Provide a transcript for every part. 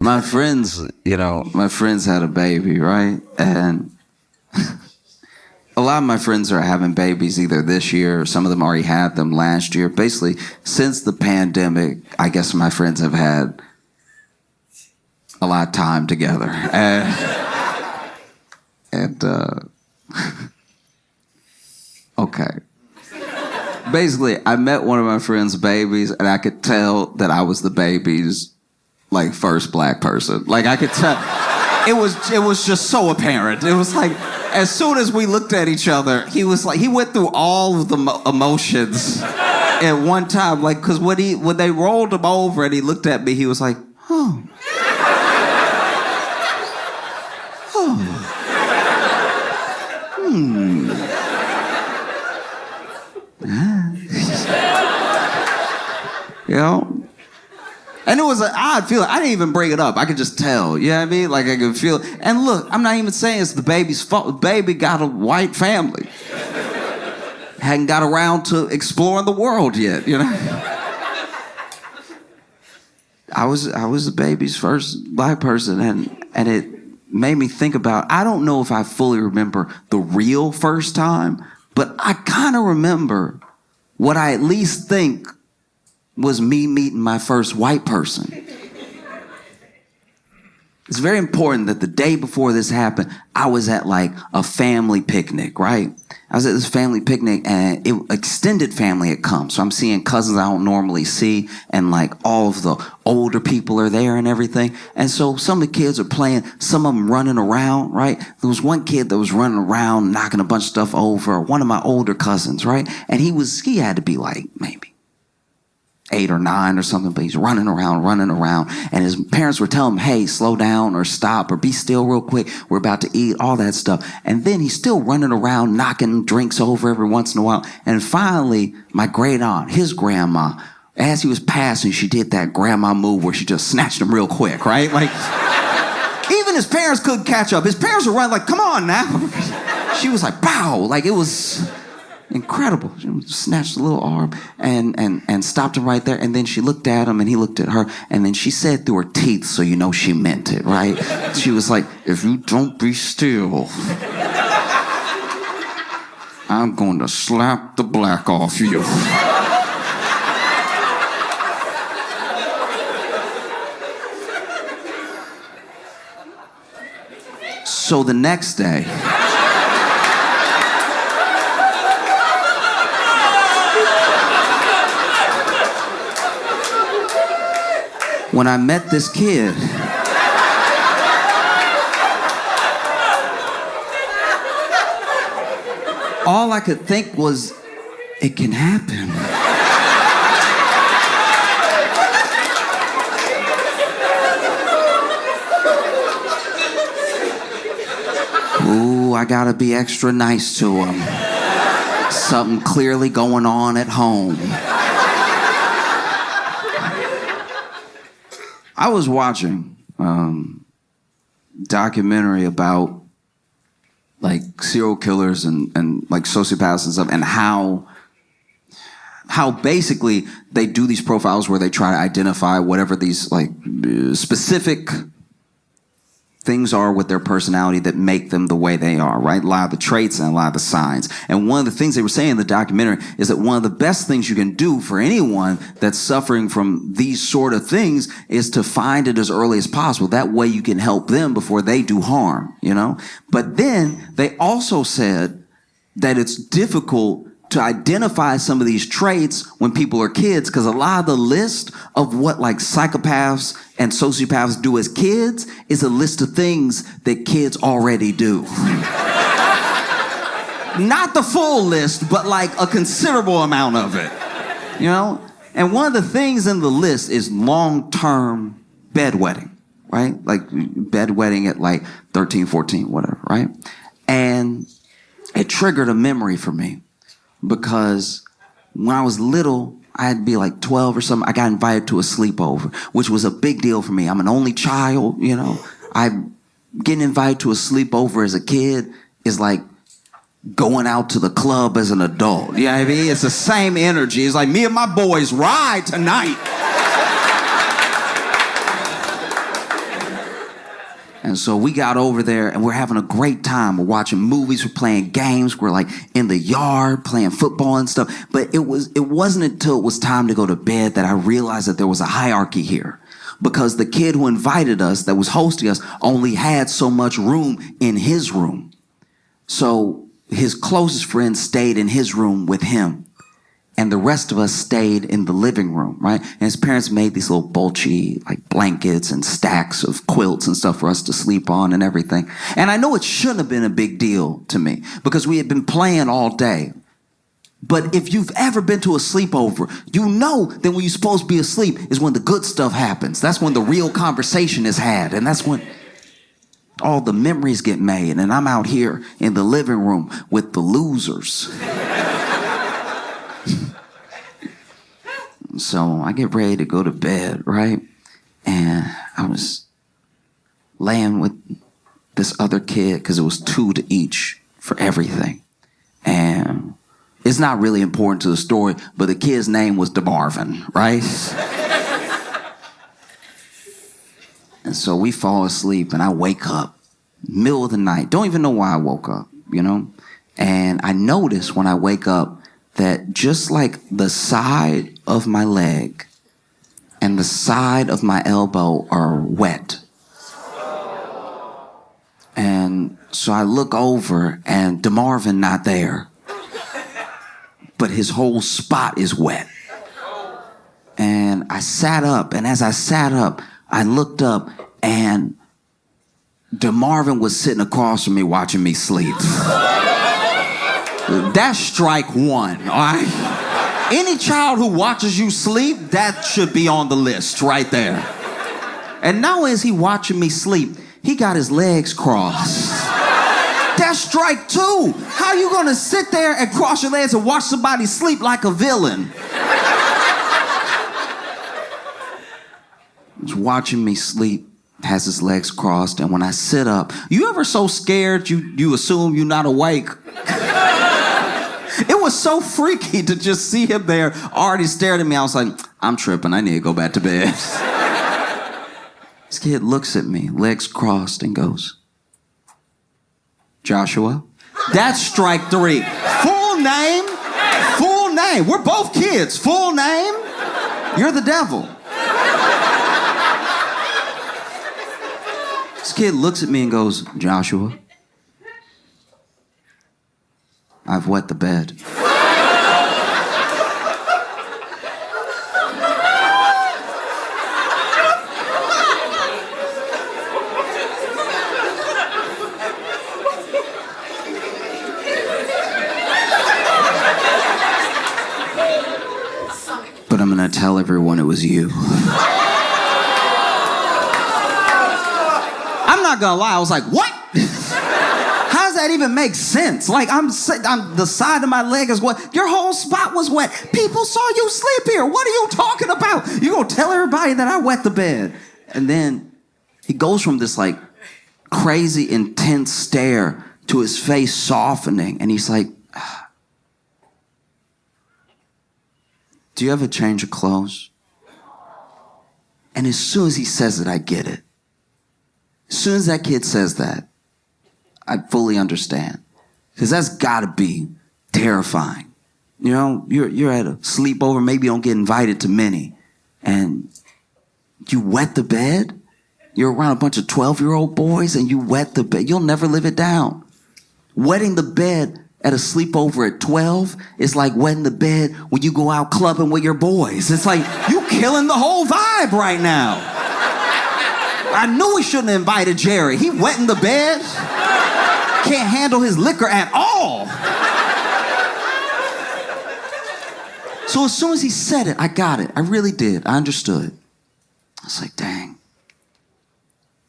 My friends, my friends had a baby, right? And a lot of my friends are having babies either this year or some of them already had them last year. Basically, since the pandemic, I guess my friends have had a lot of time together. Okay. Basically, I met one of my friend's babies, and I could tell that I was the baby's first black person. I could tell. It was just so apparent. It was like, as soon as we looked at each other, he went through all of the emotions at one time. Because when they rolled him over and he looked at me, he was like, oh. And it was an odd feeling. I didn't even bring it up. I could just tell. You know what I mean? I could feel it. And look, I'm not even saying it's the baby's fault. The baby got a white family. Hadn't got around to exploring the world yet, I was the baby's first black person, and it made me think about, I don't know if I fully remember the real first time, but I kind of remember what I at least think was me meeting my first white person. It's very important that the day before this happened, I was at a family picnic, right? I was at this family picnic and extended family had come. So I'm seeing cousins I don't normally see, and all of the older people are there and everything. And so some of the kids are playing, some of them running around, right? There was one kid that was running around, knocking a bunch of stuff over, one of my older cousins, right? And he had to be maybe 8 or 9 or something, but he's running around, and his parents were telling him, hey, slow down or stop or be still real quick. We're about to eat, all that stuff. And then he's still running around, knocking drinks over every once in a while. And finally, my great aunt, his grandma, as he was passing, she did that grandma move where she just snatched him real quick, right? Even his parents couldn't catch up. His parents were running come on now. She was pow, it was incredible. She snatched the little arm and stopped him right there. And then she looked at him and he looked at her. And then she said through her teeth, so you know she meant it, right? She was like, if you don't be still, I'm going to slap the black off you. So the next day, when I met this kid, all I could think was, it can happen. Ooh, I gotta be extra nice to him. Something clearly going on at home. I was watching documentary about serial killers and sociopaths and stuff, and how basically they do these profiles where they try to identify whatever these specific things are with their personality that make them the way they are, right? A lot of the traits and a lot of the signs. And one of the things they were saying in the documentary is that one of the best things you can do for anyone that's suffering from these sort of things is to find it as early as possible. That way you can help them before they do harm, But then they also said that it's difficult to identify some of these traits when people are kids, because a lot of the list of what psychopaths and sociopaths do as kids is a list of things that kids already do. Not the full list, but a considerable amount of it, And one of the things in the list is long-term bedwetting, right? Bedwetting at 13, 14, whatever, right? And it triggered a memory for me. Because when I was little, I'd be 12 or something. I got invited to a sleepover, which was a big deal for me. I'm an only child, Getting invited to a sleepover as a kid is going out to the club as an adult. You know what I mean? It's the same energy. It's me and my boys ride tonight. And so we got over there and we're having a great time. We're watching movies, we're playing games, we're like in the yard playing football and stuff. But it wasn't until it was time to go to bed that I realized that there was a hierarchy here. Because the kid who invited us, that was hosting us, only had so much room in his room. So his closest friend stayed in his room with him. And the rest of us stayed in the living room, right? And his parents made these little bulgy, like blankets and stacks of quilts and stuff for us to sleep on and everything. And I know it shouldn't have been a big deal to me because we had been playing all day. But if you've ever been to a sleepover, you know that when you're supposed to be asleep is when the good stuff happens. That's when the real conversation is had. And that's when all the memories get made. And I'm out here in the living room with the losers. So I get ready to go to bed, right? And I was laying with this other kid because it was 2 to each for everything. And it's not really important to the story, but the kid's name was DeMarvin, right? And so we fall asleep and I wake up middle of the night. Don't even know why I woke up, you know? And I notice when I wake up that just like the side of my leg and the side of my elbow are wet. And so I look over and DeMarvin not there, but his whole spot is wet. And I sat up, and as I sat up, I looked up and DeMarvin was sitting across from me watching me sleep. That's strike 1, all right? Any child who watches you sleep, that should be on the list right there. And not only is he watching me sleep, he got his legs crossed. That's strike 2. How you gonna sit there and cross your legs and watch somebody sleep like a villain? He's watching me sleep, has his legs crossed, and when I sit up, you ever so scared you assume you're not awake? It was so freaky to just see him there already staring at me. I was like, I'm tripping. I need to go back to bed. This kid looks at me, legs crossed, and goes, Joshua? That's strike 3. Full name? Full name. We're both kids. Full name? You're the devil. This kid looks at me and goes, Joshua, I've wet the bed. But I'm gonna tell everyone it was you. I'm not gonna lie, I was like, what? How does that even make sense? Like, I'm the side of my leg is wet. Your whole spot was wet. People saw you sleep here. What are you talking about? You gonna tell everybody that I wet the bed? And then he goes from this like crazy intense stare to his face softening, and he's like, do you ever change your clothes? And as soon as he says it, I get it. As soon as that kid says that, I fully understand. Because that's gotta be terrifying. You know, you're at a sleepover, maybe you don't get invited to many, and you wet the bed? You're around a bunch of 12-year-old boys and you wet the bed. You'll never live it down. Wetting the bed at a sleepover at 12 is like wetting the bed when you go out clubbing with your boys. It's like, you killing the whole vibe right now. I knew we shouldn't have invited Jerry. He wetting the bed. Can't handle his liquor at all. So as soon as he said it, I got it. I really did. I understood. I was like, dang,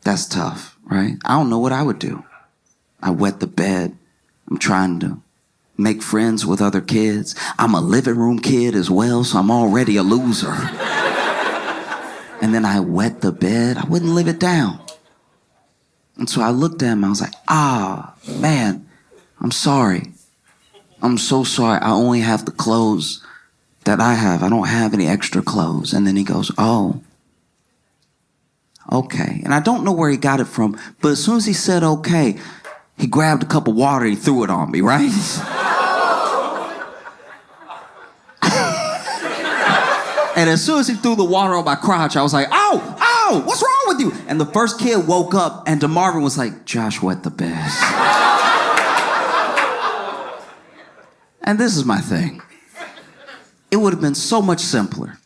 that's tough, right? I don't know what I would do. I wet the bed. I'm trying to make friends with other kids. I'm a living room kid as well, so I'm already a loser. And then I wet the bed. I wouldn't live it down. And so I looked at him. I was like, man, I'm sorry. I'm so sorry. I only have the clothes that I have. I don't have any extra clothes. And then he goes, oh, Okay. And I don't know where he got it from, but as soon as he said okay, he grabbed a cup of water and he threw it on me, right? And as soon as he threw the water on my crotch, I was like, ow, ow, what's wrong with you? And the first kid woke up and DeMarvin was like, Josh wet the bed. And this is my thing. It would have been so much simpler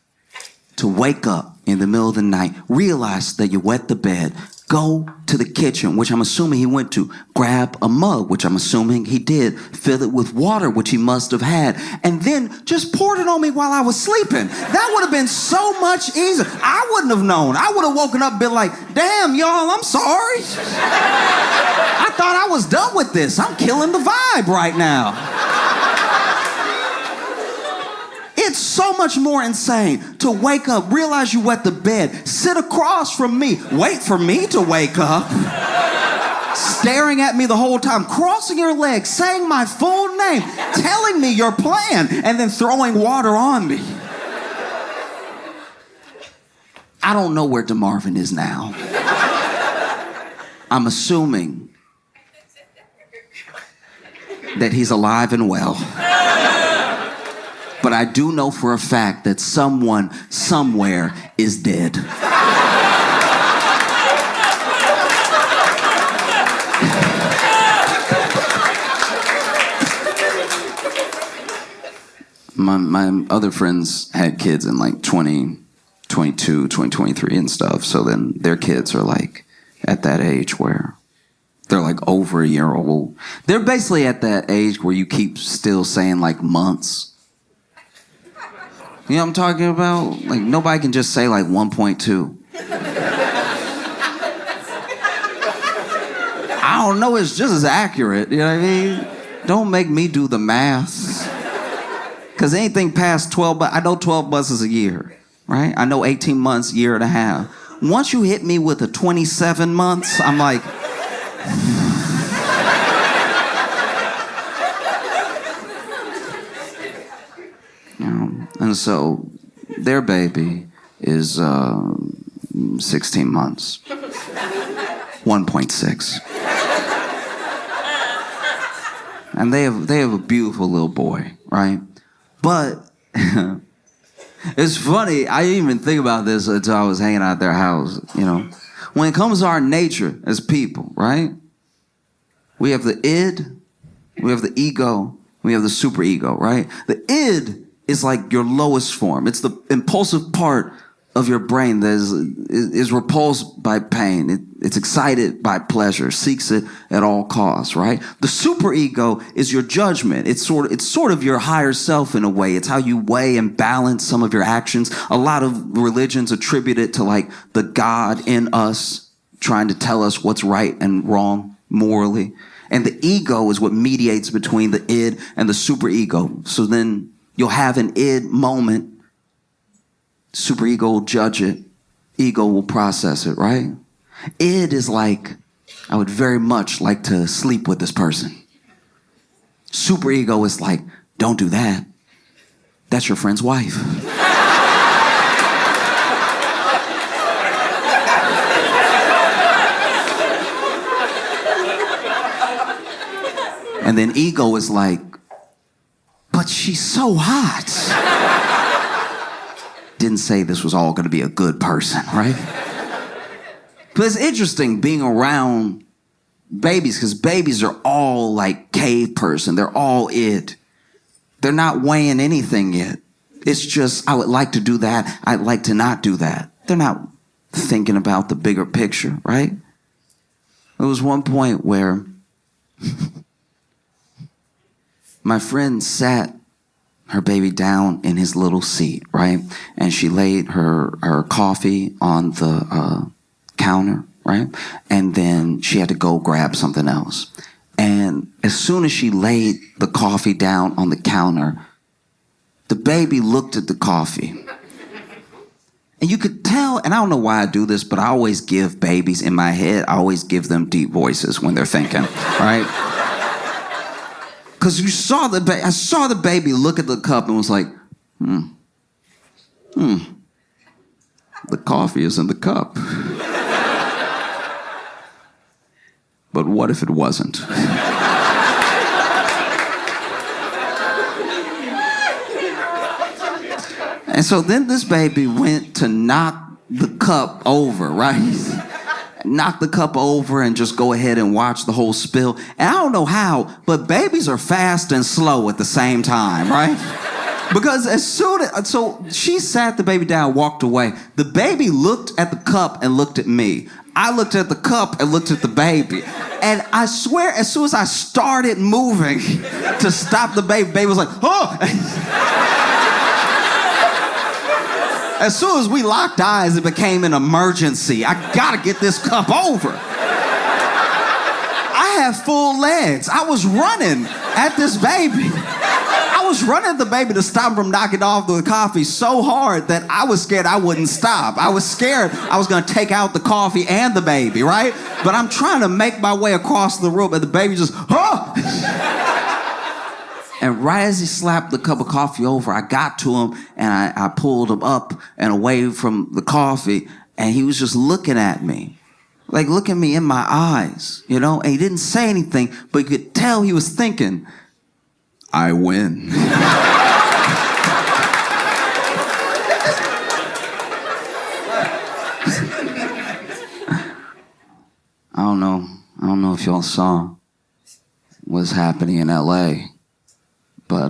to wake up in the middle of the night, realize that you wet the bed, go to the kitchen, which I'm assuming he went to, grab a mug, which I'm assuming he did, fill it with water, which he must have had, and then just poured it on me while I was sleeping. That would have been so much easier. I wouldn't have known. I would have woken up and been like, damn, y'all, I'm sorry. I thought I was done with this. I'm killing the vibe right now. It's so much more insane to wake up, realize you wet the bed, sit across from me, wait for me to wake up, staring at me the whole time, crossing your legs, saying my full name, telling me your plan, and then throwing water on me. I don't know where DeMarvin is now. I'm assuming that he's alive and well. But I do know for a fact that someone, somewhere, is dead. My other friends had kids in like 2022, 2023 and stuff. So then their kids are like at that age where they're like over a year old. They're basically at that age where you keep still saying like months. You know what I'm talking about? Like, nobody can just say, like, 1.2. I don't know, it's just as accurate, you know what I mean? Don't make me do the math. Because anything past 12, I know 12 months is a year, right? I know 18 months, year and a half. Once you hit me with a 27 months, I'm like... And so their baby is 16 months. 1.6. And they have a beautiful little boy, right? But it's funny, I didn't even think about this until I was hanging out at their house, you know. When it comes to our nature as people, right? We have the id, we have the ego, we have the superego, right? The id is like your lowest form. It's the impulsive part of your brain that is repulsed by pain. It's excited by pleasure, seeks it at all costs, right? The superego is your judgment. It's sort of your higher self in a way. It's how you weigh and balance some of your actions. A lot of religions attribute it to like the God in us trying to tell us what's right and wrong morally. And the ego is what mediates between the id and the superego. So then you'll have an id moment. Superego will judge it. Ego will process it, right? Id is like, I would very much like to sleep with this person. Superego is like, don't do that. That's your friend's wife. And then ego is like, but she's so hot. Didn't say this was all going to be a good person, right? But it's interesting being around babies because babies are all like cave person. They're all id. They're not weighing anything yet. It's just, I would like to do that. I'd like to not do that. They're not thinking about the bigger picture, right? There was one point where my friend sat her baby down in his little seat, right? And she laid her coffee on the counter, right? And then she had to go grab something else. And as soon as she laid the coffee down on the counter, the baby looked at the coffee. And you could tell, and I don't know why I do this, but I always give babies in my head, I always give them deep voices when they're thinking, right? Because I saw the baby look at the cup and was like, the coffee is in the cup. But what if it wasn't? And so then this baby went to knock the cup over, right? Knock the cup over and just go ahead and watch the whole spill. And I don't know how, but babies are fast and slow at the same time, right? Because so she sat the baby down, walked away. The baby looked at the cup and looked at me. I looked at the cup and looked at the baby. And I swear, as soon as I started moving to stop the baby was like, oh! As soon as we locked eyes, it became an emergency. I gotta get this cup over. I have full legs. I was running at this baby. I was running at the baby to stop him from knocking off the coffee so hard that I was scared I wouldn't stop. I was scared I was gonna take out the coffee and the baby, right? But I'm trying to make my way across the room and the baby just, oh! And right as he slapped the cup of coffee over, I got to him and I pulled him up and away from the coffee, and he was just looking at me. Like looking me in my eyes, you know? And he didn't say anything, but you could tell he was thinking, I win. I don't know if y'all saw what's happening in LA. But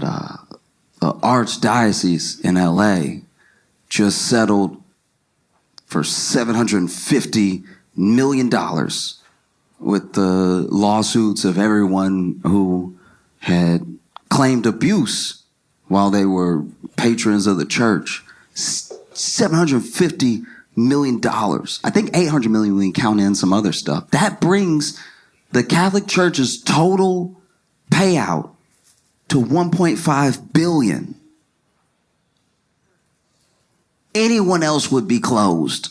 the Archdiocese in LA just settled for $750 million with the lawsuits of everyone who had claimed abuse while they were patrons of the church. $750 million. I think $800 million when you count in some other stuff. That brings the Catholic Church's total payout to $1.5 billion. Anyone else would be closed.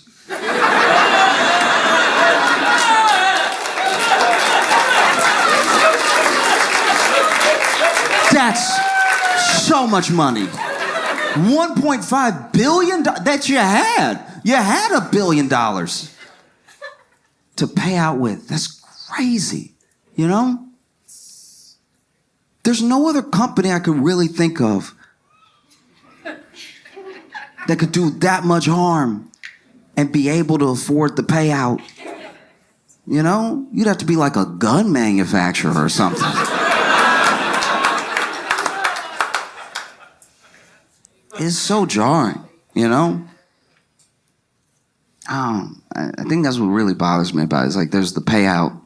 That's so much money. $1.5 billion that you had. You had $1 billion to pay out with. That's crazy, you know? There's no other company I could really think of that could do that much harm and be able to afford the payout. You know? You'd have to be like a gun manufacturer or something. It's so jarring, you know? I think that's what really bothers me about it. It's like there's the payout.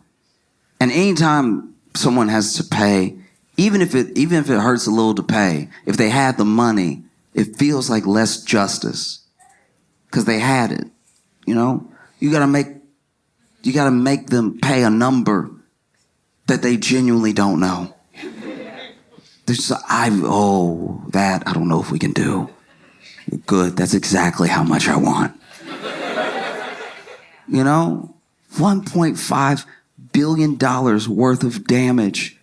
And anytime someone has to pay, even if it hurts a little to pay, if they had the money, it feels like less justice because they had it. You know, you gotta make them pay a number that they genuinely don't know. I don't know if we can do. Good, that's exactly how much I want. You know, $1.5 billion worth of damage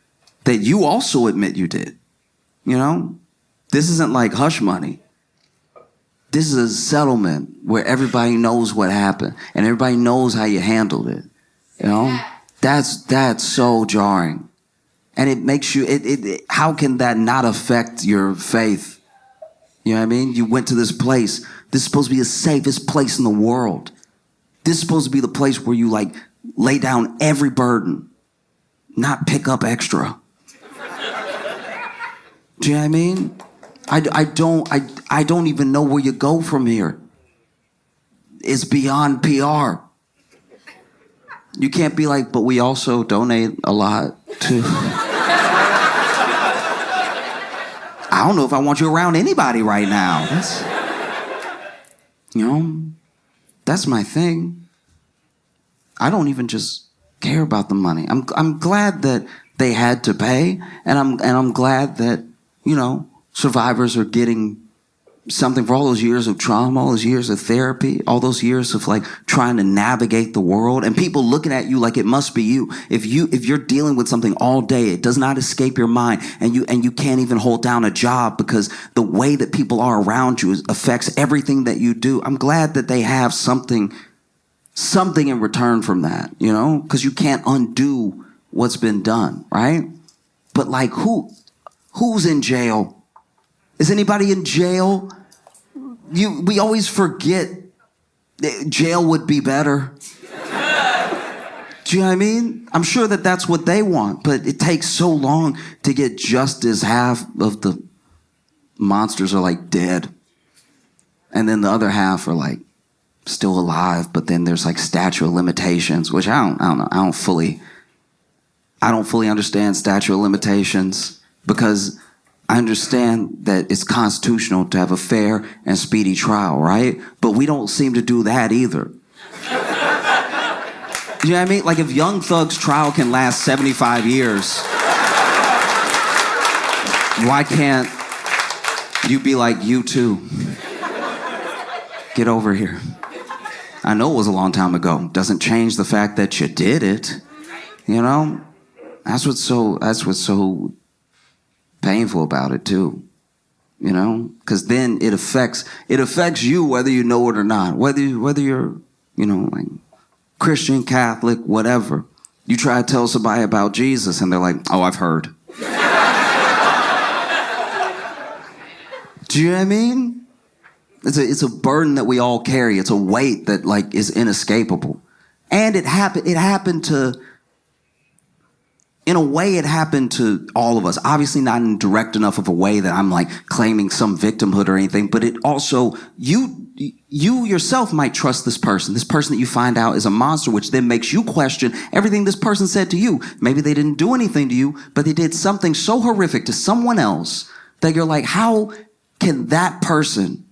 that you also admit you did. You know? This isn't like hush money. This is a settlement where everybody knows what happened and everybody knows how you handled it. You know? That's so jarring. And it makes you, how can that not affect your faith? You know what I mean? You went to this place. This is supposed to be the safest place in the world. This is supposed to be the place where you like lay down every burden, not pick up extra. Do you know what I mean? I don't even know where you go from here. It's beyond PR. You can't be like, but we also donate a lot to... I don't know if I want you around anybody right now. That's my thing. I don't even just care about the money. I'm glad that they had to pay, and I'm glad that, you know, survivors are getting something for all those years of trauma, all those years of therapy, all those years of like trying to navigate the world, and people looking at you like it must be you. If you're dealing with something all day, it does not escape your mind, and you can't even hold down a job because the way that people are around you affects everything that you do. I'm glad that they have something something in return from that, you know? Because you can't undo what's been done, right? But like, who's in jail? Is anybody in jail? We always forget jail would be better. Do you know what I mean? I'm sure that that's what they want, but it takes so long to get justice. Half of the monsters are like dead. And then the other half are like still alive, but then there's like statute of limitations, which I don't know. I don't fully understand statute of limitations, because I understand that it's constitutional to have a fair and speedy trial, right? But we don't seem to do that either. You know what I mean? Like, if Young Thug's trial can last 75 years, why can't you be like, you too? Get over here. I know it was a long time ago. Doesn't change the fact that you did it. You know? That's what's so painful about it too. You know? Because then it affects you whether you know it or not. Whether you're, you know, like Christian, Catholic, whatever. You try to tell somebody about Jesus and they're like, oh, I've heard. Do you know what I mean? It's a burden that we all carry. It's a weight that like is inescapable. And it happened to, in a way, it happened to all of us. Obviously not in direct enough of a way that I'm like claiming some victimhood or anything, but it also, you yourself might trust this person that you find out is a monster, which then makes you question everything this person said to you. Maybe they didn't do anything to you, but they did something so horrific to someone else that you're like, how can that person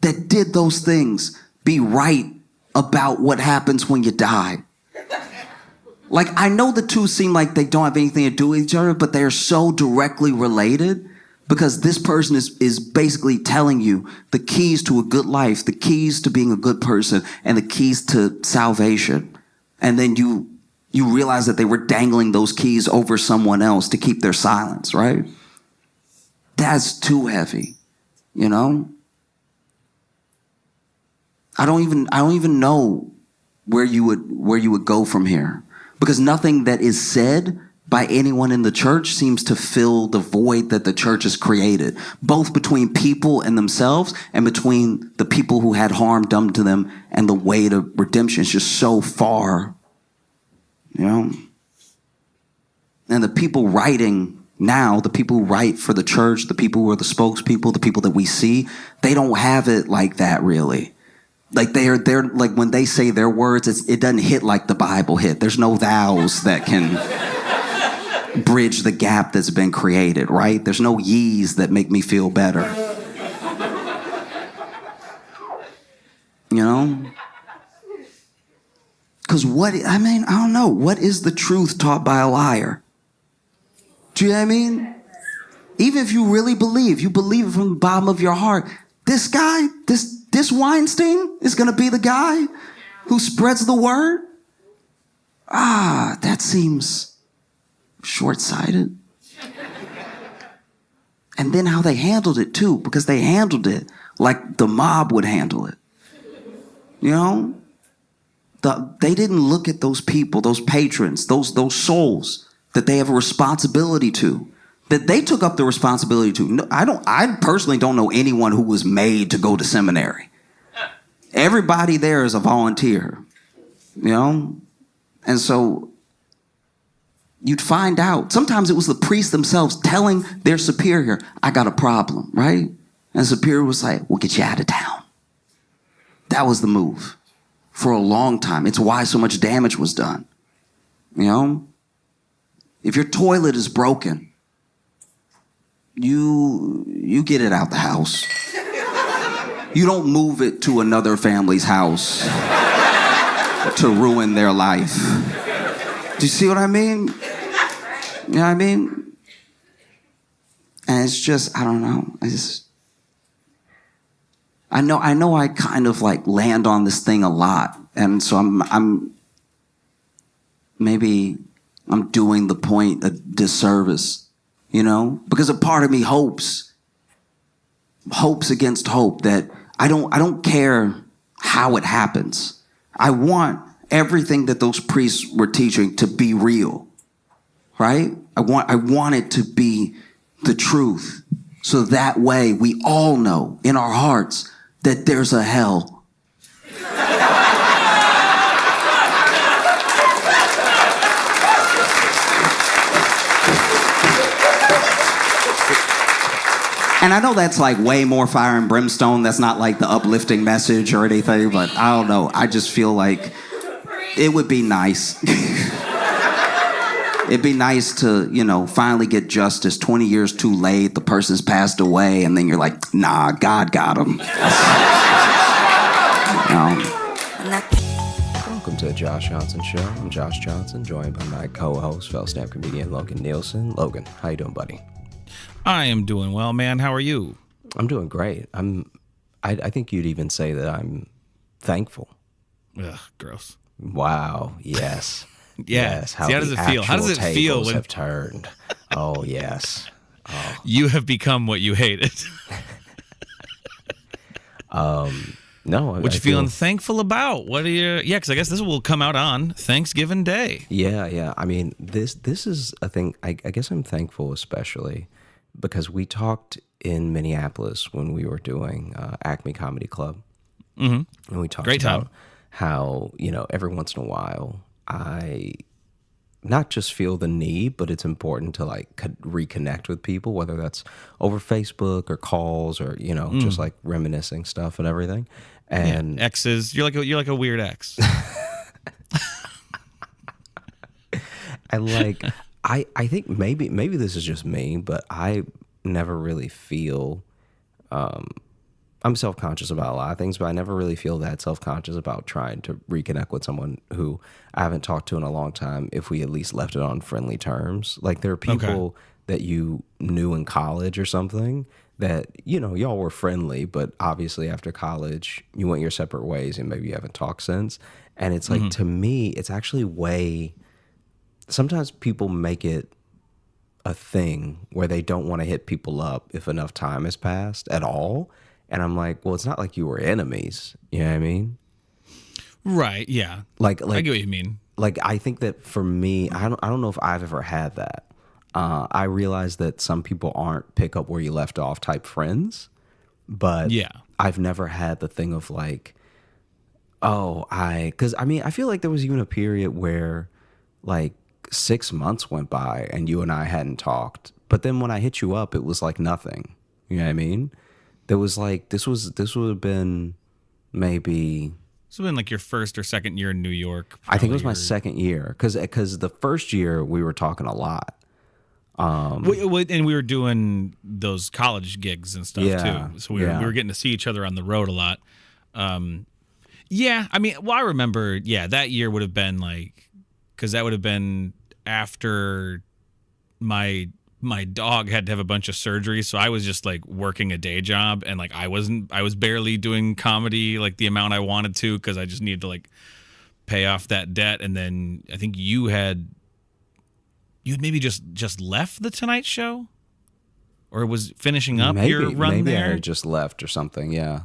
that did those things be right about what happens when you die? Like, I know the two seem like they don't have anything to do with each other, but they are so directly related, because this person is basically telling you the keys to a good life, the keys to being a good person, and the keys to salvation. And then you realize that they were dangling those keys over someone else to keep their silence, right? That's too heavy, you know? I don't even know where you would go from here, because nothing that is said by anyone in the church seems to fill the void that the church has created, both between people and themselves and between the people who had harm done to them and the way to redemption. It's just so far, you know? And the people writing now, the people who write for the church, the people who are the spokespeople, the people that we see, they don't have it like that, really. Like, they're like, when they say their words, it doesn't hit like the Bible hit. There's no thous that can bridge the gap that's been created, right? There's no ye's that make me feel better. You know? Because I don't know. What is the truth taught by a liar? Do you know what I mean? Even if you really believe, you believe it from the bottom of your heart, this guy, this Weinstein is going to be the guy who spreads the word? That seems short-sighted. And then how they handled it too, because they handled it like the mob would handle it. You know? They didn't look at those people, those patrons, those souls that they have a responsibility to, that they took up the responsibility to. No, I personally don't know anyone who was made to go to seminary. Everybody there is a volunteer, you know? And so you'd find out. Sometimes it was the priests themselves telling their superior, I got a problem, right? And the superior was like, we'll get you out of town. That was the move for a long time. It's why so much damage was done, you know? If your toilet is broken, you get it out the house. You don't move it to another family's house to ruin their life. Do you see what I mean? You know what I mean? And it's just, I don't know. I know I kind of like land on this thing a lot. And so I'm doing the point a disservice, you know? Because a part of me hopes against hope that I don't care how it happens. I want everything that those priests were teaching to be real, right? I want it to be the truth. So that way we all know in our hearts that there's a hell. And I know that's like way more fire and brimstone. That's not like the uplifting message or anything, but I don't know. I just feel like it would be nice. It'd be nice to, finally get justice. 20 years too late, the person's passed away, and then you're like, nah, God got him. Welcome to the Josh Johnson Show. I'm Josh Johnson, joined by my co-host, fellow stand-up comedian Logan Nielsen. Logan, how you doing, buddy? I am doing well, man. How are you? I'm doing great. I think you'd even say that I'm thankful. Ugh, gross. Wow. Yes. Yeah. Yes. See, how does it feel? How does it feel when have turned? Oh, yes. Oh. You have become what you hated? No. What you feeling thankful about? What are you? Yeah, because I guess this will come out on Thanksgiving Day. Yeah. I mean, this is a thing. I guess I'm thankful, especially because we talked in Minneapolis when we were doing Acme Comedy Club, and we talked about how every once in a while I not just feel the need, but it's important to like reconnect with people, whether that's over Facebook or calls or just like reminiscing stuff and everything. And exes, you're like a weird ex. I think maybe this is just me, but I never really feel I'm self-conscious about a lot of things, but I never really feel that self-conscious about trying to reconnect with someone who I haven't talked to in a long time if we at least left it on friendly terms. Like there are people that you knew in college or something that, y'all were friendly, but obviously after college you went your separate ways and maybe you haven't talked since. And it's like, to me, it's actually sometimes people make it a thing where they don't want to hit people up if enough time has passed at all. And I'm like, well, it's not like you were enemies. You know what I mean? Right. Yeah. Like I get what you mean. Like, I think that for me, I don't know if I've ever had that. I realize that some people aren't pick up where you left off type friends, but yeah, I've never had the thing of like, because I feel like there was even a period where like 6 months went by and you and I hadn't talked. But then when I hit you up, it was like nothing. You know what I mean? There was like, this would have been maybe... This would have been like your first or second year in New York. I think it was my second year. Because the first year we were talking a lot. And we were doing those college gigs and stuff too. So we were getting to see each other on the road a lot. I mean, I remember, that year would have been like... Because that would have been after my dog had to have a bunch of surgery, so I was just like working a day job, and like I was barely doing comedy like the amount I wanted to because I just needed to like pay off that debt. And then I think you'd maybe just left the Tonight Show, or was finishing up your run there. I had just left or something. Yeah.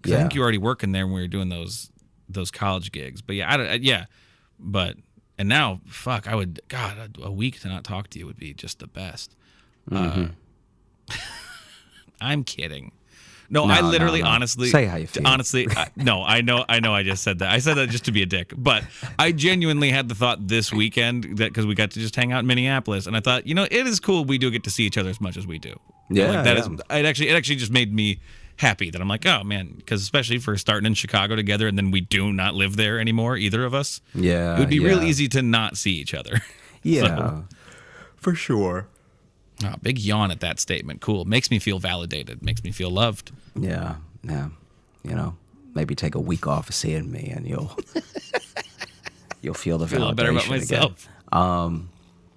I think you were already working there when we were doing those college gigs. But and now, fuck, a week to not talk to you would be just the best. I'm kidding. No, I literally, honestly... Say how you feel. Honestly, I know I just said that. I said that just to be a dick. But I genuinely had the thought this weekend, that because we got to just hang out in Minneapolis, and I thought, it is cool we do get to see each other as much as we do. Yeah, it actually just made me happy that I'm like, oh man, because especially for starting in Chicago together and then we do not live there anymore, either of us. Yeah, it would be real easy to not see each other. Yeah, for sure. Oh, big yawn at that statement. Cool. Makes me feel validated. Makes me feel loved. Yeah. Maybe take a week off of seeing me, and you'll feel the validation. Feel better about myself. Again.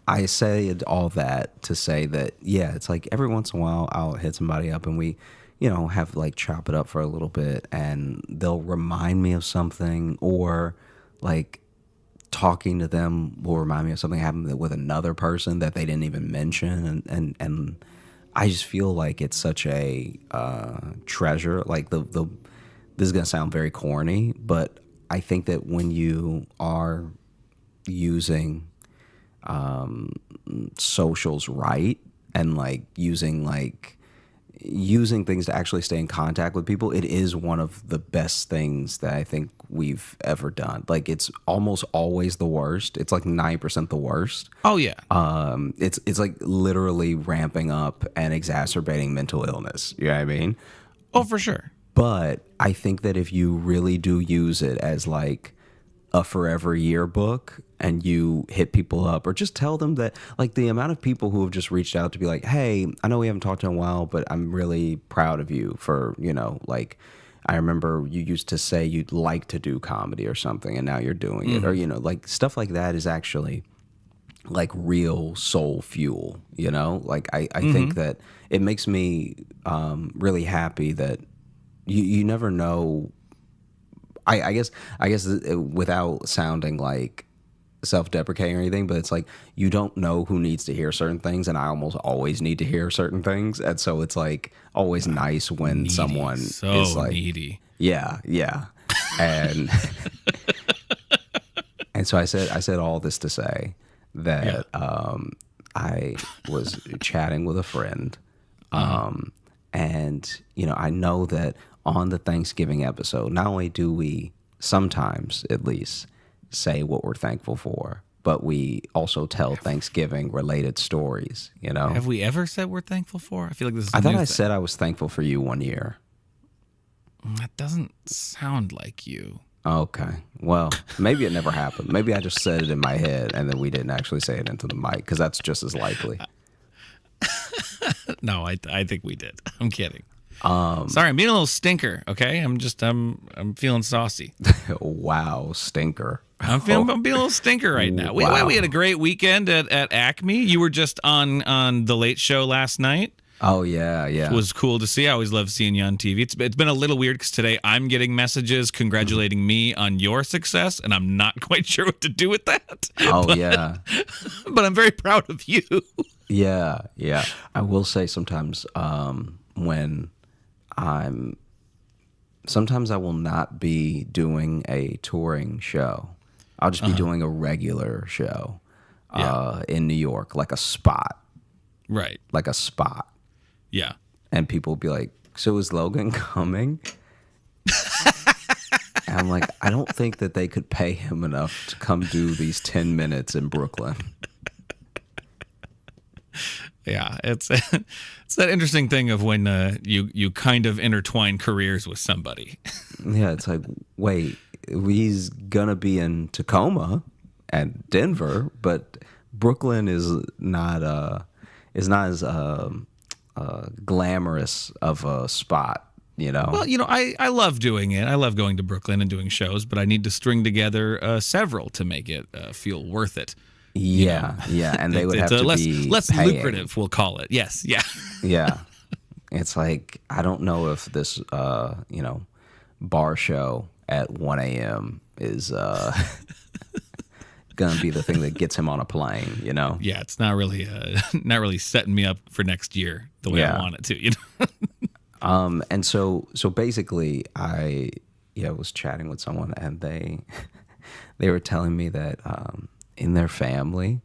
I say all that to say that it's like every once in a while I'll hit somebody up and we have like chop it up for a little bit, and they'll remind me of something, or like talking to them will remind me of something happened with another person that they didn't even mention, and I just feel like it's such a treasure. Like this is gonna sound very corny, but I think that when you are using socials right, and like using things to actually stay in contact with people, it is one of the best things that I think we've ever done. Like, it's almost always the worst. It's like 9% the worst. Oh yeah. It's like literally ramping up and exacerbating mental illness. You know what I mean? Oh, for sure. But I think that if you really do use it as like a forever yearbook, and you hit people up, or just tell them that, like, the amount of people who have just reached out to be like, hey, I know we haven't talked in a while, but I'm really proud of you for, like, I remember you used to say you'd like to do comedy or something, and now you're doing it, or, like, stuff like that is actually like real soul fuel, like I think that it makes me really happy that you never know. I guess without sounding like self-deprecating or anything, but it's like you don't know who needs to hear certain things, and I almost always need to hear certain things, and so it's like always nice when needy, someone so is like needy. Yeah, and and so I said all this to say that I was chatting with a friend, and I know that on the Thanksgiving episode, not only do we sometimes at least say what we're thankful for, but we also tell Thanksgiving related stories, Have we ever said we're thankful for? I feel like this is I thought I said I was thankful for you one year. That doesn't sound like you. Okay. Well, maybe it never happened. Maybe I just said it in my head and then we didn't actually say it into the mic, because that's just as likely. No, I think we did. I'm kidding. Sorry, I'm being a little stinker. Okay, I'm feeling saucy. Wow, stinker. I'm being a little stinker right now. Wow. We had a great weekend at Acme. You were just on the Late Show last night. Oh yeah. It was cool to see. I always love seeing you on TV. It's been a little weird because today I'm getting messages congratulating me on your success, and I'm not quite sure what to do with that. Yeah. But I'm very proud of you. Yeah. I will say sometimes when sometimes I will not be doing a touring show. I'll just be doing a regular show in New York, like a spot. Right. Like a spot. Yeah. And people will be like, so is Logan coming? And I'm like, I don't think that they could pay him enough to come do these 10 minutes in Brooklyn. Yeah, it's that interesting thing of when you kind of intertwine careers with somebody. Yeah, it's like, wait, he's gonna be in Tacoma and Denver, but Brooklyn is not as glamorous of a spot, Well, I love doing it. I love going to Brooklyn and doing shows, but I need to string together several to make it feel worth it. Yeah, and they would have to be less paying. Lucrative, we'll call it. Yes, yeah. Yeah. It's like, I don't know if this, bar show at 1 a.m. is going to be the thing that gets him on a plane, Yeah, it's not really setting me up for next year the way I want it to, And so basically I was chatting with someone, and they were telling me that in their family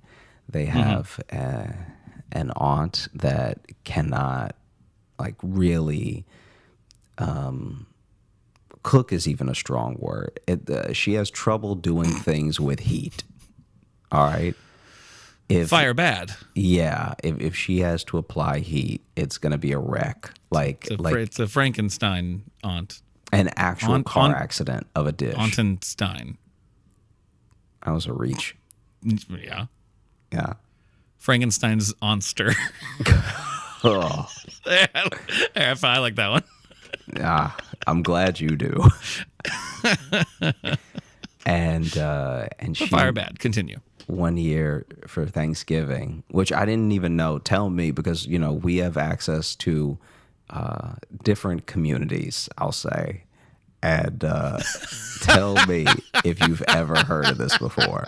they have an aunt that cannot, like, really cook is even a strong word. She has trouble doing things with heat. All right. fire bad. Yeah, if she has to apply heat, it's gonna be a wreck. It's a Frankenstein aunt. An actual car accident of a dish. Aunt-Stein. That was a reach. Yeah. Yeah. Frankenstein's onster. Oh. I like that one. Yeah, I'm glad you do. And she, fire bad. Continue. One year for Thanksgiving, which I didn't even know. Tell me, because we have access to different communities, I'll say, and tell me if you've ever heard of this before.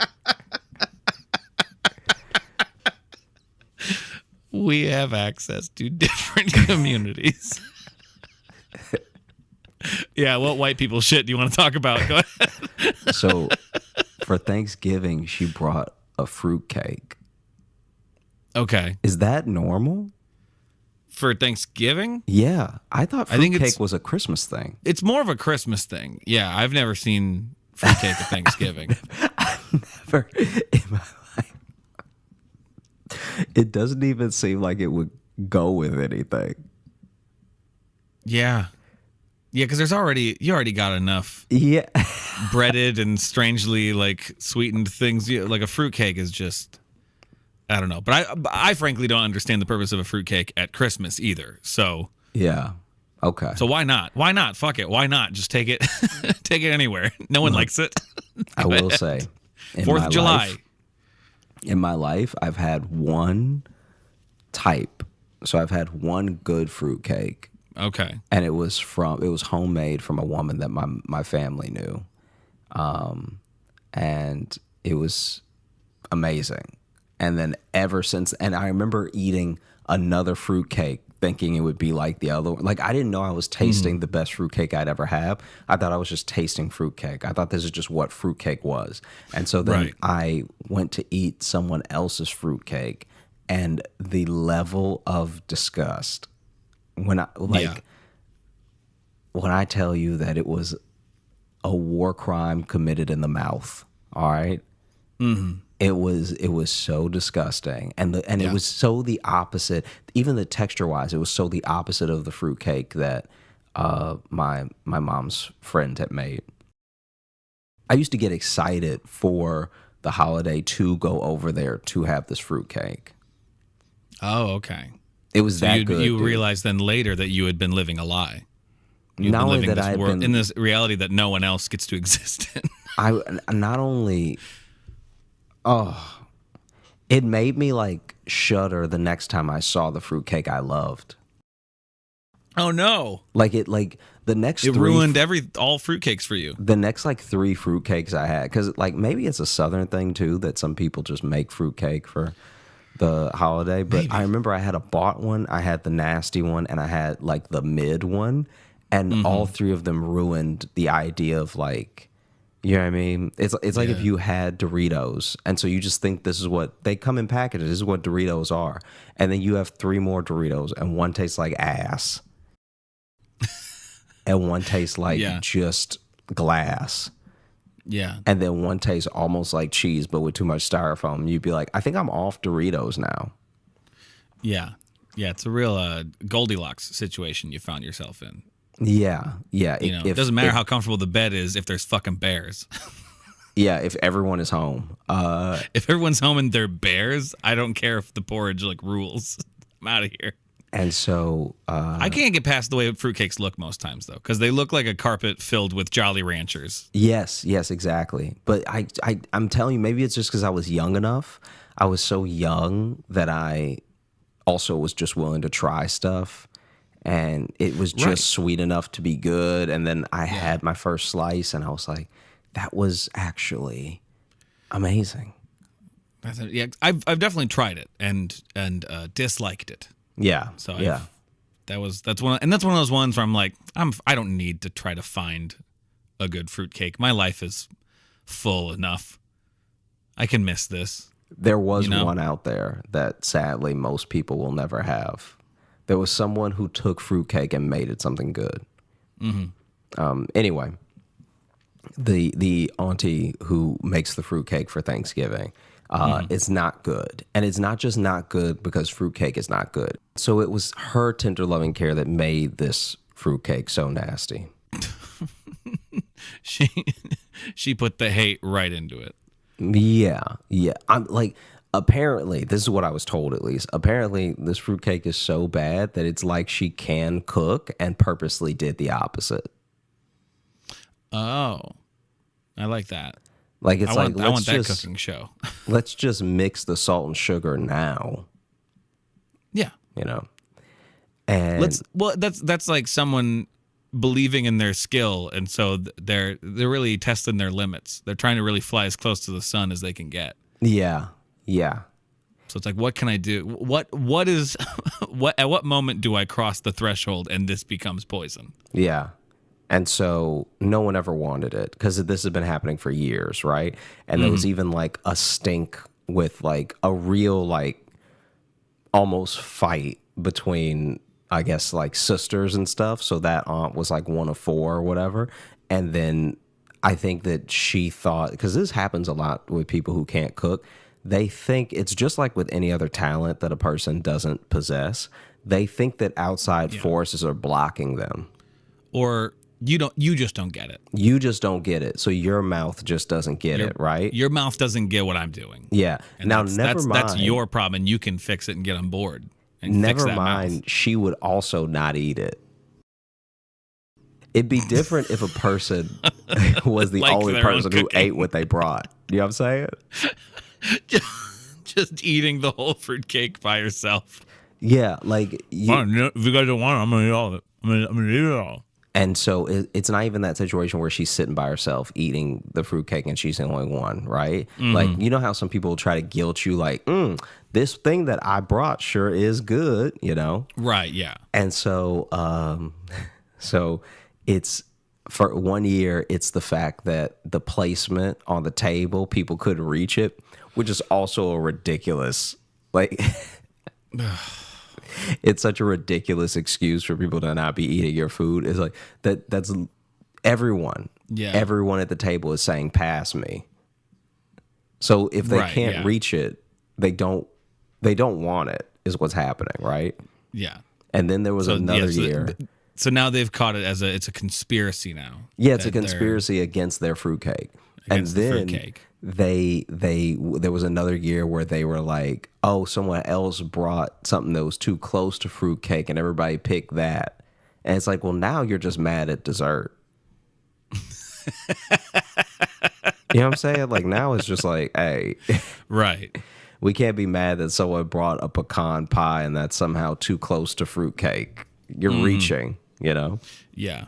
We have access to different communities. Yeah, what white people shit do you want to talk about? Go ahead. So for Thanksgiving, she brought a fruitcake. Okay. Is that normal? For Thanksgiving? Yeah. I thought I think fruitcake was a Christmas thing. It's more of a Christmas thing. Yeah, I've never seen fruitcake at Thanksgiving. Never in my life. It doesn't even seem like it would go with anything. Yeah. Yeah, because you already got enough Yeah. breaded and strangely like sweetened things. Like a fruitcake is just, I don't know. But I frankly don't understand the purpose of a fruitcake at Christmas either. So Yeah. Okay. so why not? Why not? Fuck it. Why not? Just take it take it anywhere. No one likes it. I will say, in 4th my of July. life- in my life, I've had one type. So I've had one good fruitcake. Okay. And it was homemade from a woman that my family knew. And it was amazing. And then ever since, and I remember eating another fruitcake thinking it would be like the other one. Like, I didn't know I was tasting the best fruitcake I'd ever have. I thought I was just tasting fruitcake. I thought this is just what fruitcake was. And so then Right. I went to eat someone else's fruitcake, and the level of disgust when I tell you that it was a war crime committed in the mouth, all right? Mm-hmm. It was so disgusting, and it was so the opposite. Even the texture wise, it was so the opposite of the fruitcake that my mom's friend had made. I used to get excited for the holiday to go over there to have this fruitcake. Oh, okay. It was So that you good. you dude. realized then later that you had been living a lie. You've Not been only living that this I had world, been- in this reality that no one else gets to exist in. I not only, it made me like shudder the next time I saw the fruitcake I loved. Oh no! Like the next It three, ruined all fruitcakes for you. the next like 3 fruitcakes I had, because like maybe it's a Southern thing too that some people just make fruitcake for the holiday. But I remember I had a bought one, I had the nasty one, and I had like the mid one, and all 3 of them ruined the idea of like. You know what I mean? It's like if you had Doritos, and so you just think this is what they come in packages. This is what Doritos are, and then you have 3 more Doritos, and one tastes like ass, and one tastes like just glass, and then one tastes almost like cheese, but with too much styrofoam. You'd be like, I think I'm off Doritos now. Yeah, it's a real Goldilocks situation you found yourself in. Yeah. It doesn't matter how comfortable the bed is if there's fucking bears. Yeah, if everyone is home. If everyone's home and they're bears, I don't care if the porridge like rules. I'm out of here. And so I can't get past the way fruitcakes look most times though, because they look like a carpet filled with Jolly Ranchers. Yes, exactly. But I'm telling you, maybe it's just because I was young enough. I was so young that I also was just willing to try stuff. And it was just sweet enough to be good. And then I had my first slice, and I was like, that was actually amazing. Yeah, I've definitely tried it and disliked it. Yeah. So yeah. that's one of those ones where I'm like, I don't need to try to find a good fruitcake. My life is full enough. I can miss this. There was one out there that sadly most people will never have. There was someone who took fruitcake and made it something good. Mm-hmm. Anyway, the auntie who makes the fruitcake for Thanksgiving is not good. And it's not just not good because fruitcake is not good. So it was her tender loving care that made this fruitcake so nasty. She put the hate right into it. Yeah. I'm like, apparently, this is what I was told at least. Apparently, this fruitcake is so bad that it's like she can cook and purposely did the opposite. Oh, I like that. Like it's I want that cooking show. Let's just mix the salt and sugar now. Yeah, And that's like someone believing in their skill, and so they're really testing their limits. They're trying to really fly as close to the sun as they can get. yeah. So it's like, what can I do? What at what moment do I cross the threshold and this becomes poison? Yeah. And so no one ever wanted it because this has been happening for years, right? And there was even like a stink with like a real like almost fight between, I guess, like sisters and stuff. So that aunt was like one of four or whatever. And then I think that she thought, because this happens a lot with people who can't cook, they think it's just like with any other talent that a person doesn't possess. They think that outside forces are blocking them. Or you just don't get it. You just don't get it. So your mouth just doesn't get it, right? Your mouth doesn't get what I'm doing. Yeah. And now, that's your problem, and you can fix it and get on board. And never fix that mind, mouth. she would also not eat it. It'd be different if a person was the Like only their person own who cooking. ate what they brought. You know what I'm saying? Just eating the whole fruitcake by yourself. Yeah, like If you guys don't want it, I'm gonna eat all of it. I'm gonna eat it all. and so it's not even that situation where she's sitting by herself eating the fruitcake and she's the only one, right? Like, you know how some people try to guilt you, like, this thing that I brought sure is good, you know? Right, yeah. And so, so it's for 1 year, it's the fact that the placement on the table, people couldn't reach it, which is also a ridiculous, like, it's such a ridiculous excuse for people to not be eating your food. It's like that's everyone. Yeah. Everyone at the table is saying, pass me. So if they can't reach it, they don't want it, is what's happening, right? Yeah. And then there was another year. So now they've caught it as it's a conspiracy now. Yeah, it's a conspiracy against their fruitcake. And then there was another year where they were like, oh, someone else brought something that was too close to fruitcake and everybody picked that. And it's like, well, now you're just mad at dessert. You know what I'm saying? Like, now it's just like, hey. Right. We can't be mad that someone brought a pecan pie and that's somehow too close to fruitcake. You're reaching, you know? Yeah.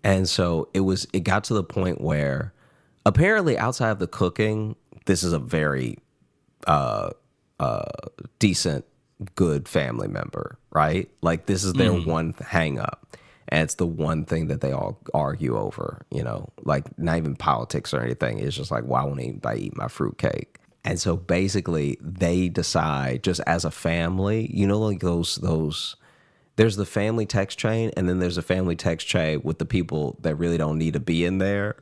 And so it got to the point where apparently outside of the cooking, this is a very decent, good family member, right? Like, this is their one hang up. And it's the one thing that they all argue over, you know, like not even politics or anything. It's just like, why won't anybody eat my fruitcake? And so basically they decide just as a family, you know, like those there's the family text chain and then there's a family text chain with the people that really don't need to be in there.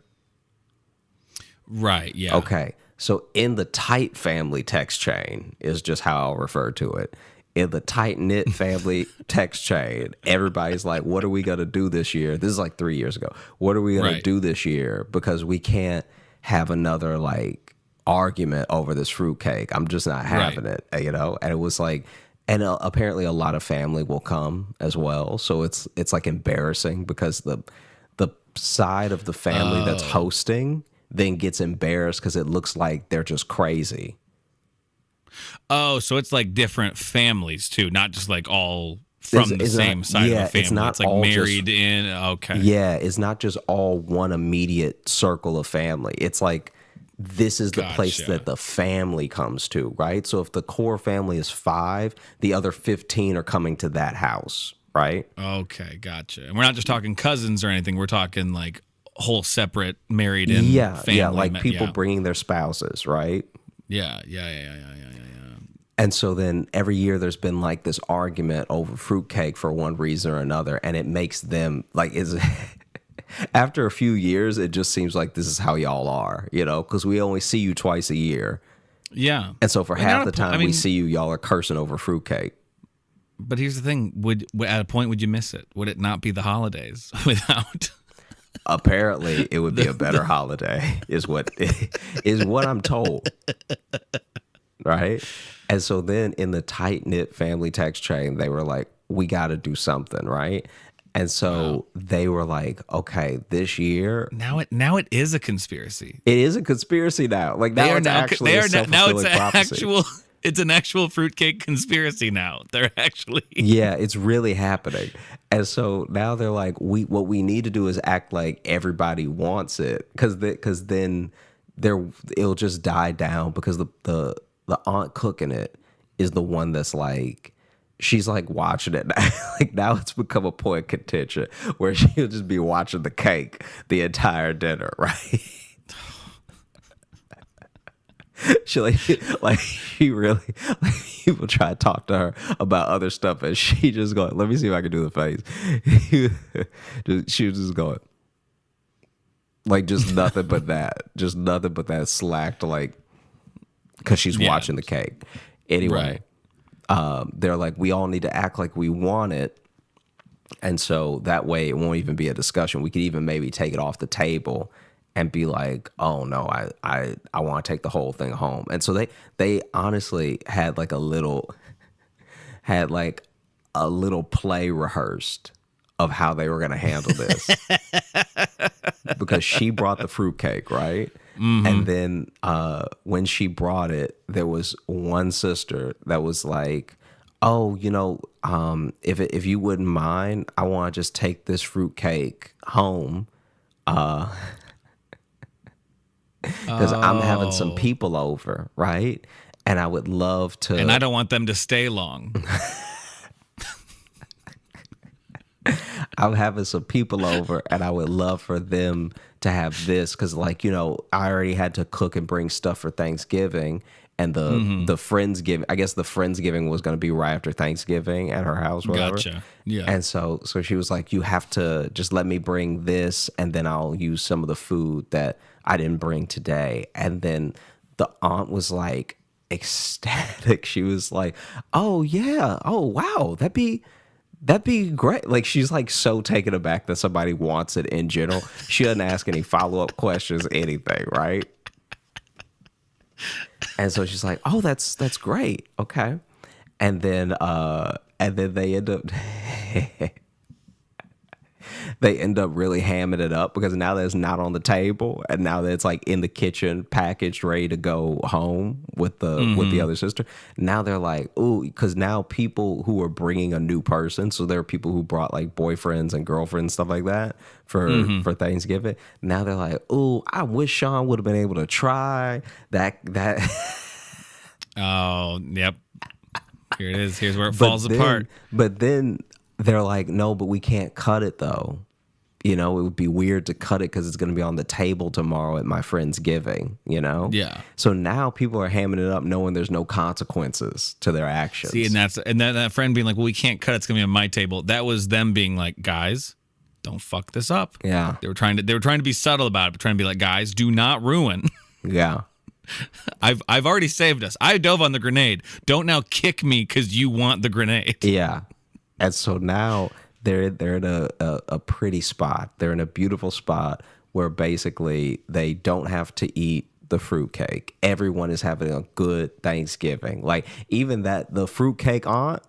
Right, yeah. Okay. So in the tight family text chain is just how I'll refer to it. In the tight-knit family text chain, everybody's like, what are we going to do this year? This is like 3 years ago. What are we going to do this year? Because we can't have another, like, argument over this fruitcake. I'm just not having it, you know? And it was like, and apparently a lot of family will come as well. So it's like embarrassing because the side of the family that's hosting then gets embarrassed because it looks like they're just crazy. Oh, so it's like different families too, not just like all from the same side of the family. It's not it's like all married in. Okay. Yeah, it's not just all one immediate circle of family. It's like this is the place that the family comes to, right? So if the core family is 5, the other 15 are coming to that house, right? Okay, gotcha. And we're not just talking cousins or anything. We're talking like whole separate married in family. Yeah, like people bringing their spouses, right? Yeah. And so then every year there's been like this argument over fruitcake for one reason or another, and it makes them like after a few years, it just seems like this is how y'all are, you know, because we only see you twice a year. Yeah. And so for half the time we see you, y'all are cursing over fruitcake. But here's the thing: at a point would you miss it? Would it not be the holidays without? Apparently, it would be a better holiday, is what I'm told. Right? And so then in the tight-knit family text chain, they were like, we got to do something, right? And so they were like, okay, this year. Now it is a conspiracy. It is a conspiracy now. Like now it's actually a self-fulfilling prophecy. It's an actual fruitcake conspiracy now. They're actually. Yeah, it's really happening. And so now they're like, what we need to do is act like everybody wants it. Because then it'll just die down because the aunt cooking it is the one that's like, she's like watching it now. Like now it's become a point of contention where she'll just be watching the cake the entire dinner, right? She she really like people try to talk to her about other stuff and she just going, let me see if I can do the face. She was just going like just nothing but that slacked like because she's watching the cake. Anyway, they're like, we all need to act like we want it. And so that way it won't even be a discussion. We could even maybe take it off the table and be like, oh no, I want to take the whole thing home. And so they honestly had like a little play rehearsed of how they were going to handle this. Because she brought the fruitcake, right? Mm-hmm. And then when she brought it, there was one sister that was like, oh, if you wouldn't mind, I want to just take this fruitcake home. Because I'm having some people over, right? And I would love to. And I don't want them to stay long. I'm having some people over, and I would love for them to have this. Because, I already had to cook and bring stuff for Thanksgiving. And the Friendsgiving, I guess the Friendsgiving was going to be right after Thanksgiving at her house, whatever. Gotcha. Yeah. And so she was like, you have to just let me bring this, and then I'll use some of the food that I didn't bring today. And then the aunt was like ecstatic. She was like, oh yeah, oh wow, that'd be great. Like she's like so taken aback that somebody wants it in general. She doesn't ask any follow-up questions, anything, right? And so she's like, oh, that's great. Okay. And then they end up they end up really hamming it up because now that it's not on the table and now that it's like in the kitchen, packaged, ready to go home with the other sister. Now they're like, ooh, because now people who are bringing a new person, so there are people who brought like boyfriends and girlfriends, stuff like that for Thanksgiving. Now they're like, ooh, I wish Sean would have been able to try that. Oh, yep. Here it is. Here's where it falls apart. But then they're like, no, but we can't cut it though. It would be weird to cut it because it's going to be on the table tomorrow at my Friendsgiving, Yeah. So now people are hamming it up knowing there's no consequences to their actions. See, and that friend being like, well, we can't cut it. It's going to be on my table. That was them being like, guys, don't fuck this up. Yeah. They were trying to be subtle about it, but trying to be like, guys, do not ruin. Yeah. I've already saved us. I dove on the grenade. Don't now kick me because you want the grenade. Yeah. And so now they're in a pretty spot. They're in a beautiful spot where basically they don't have to eat the fruitcake. Everyone is having a good Thanksgiving. Like even the fruitcake aunt,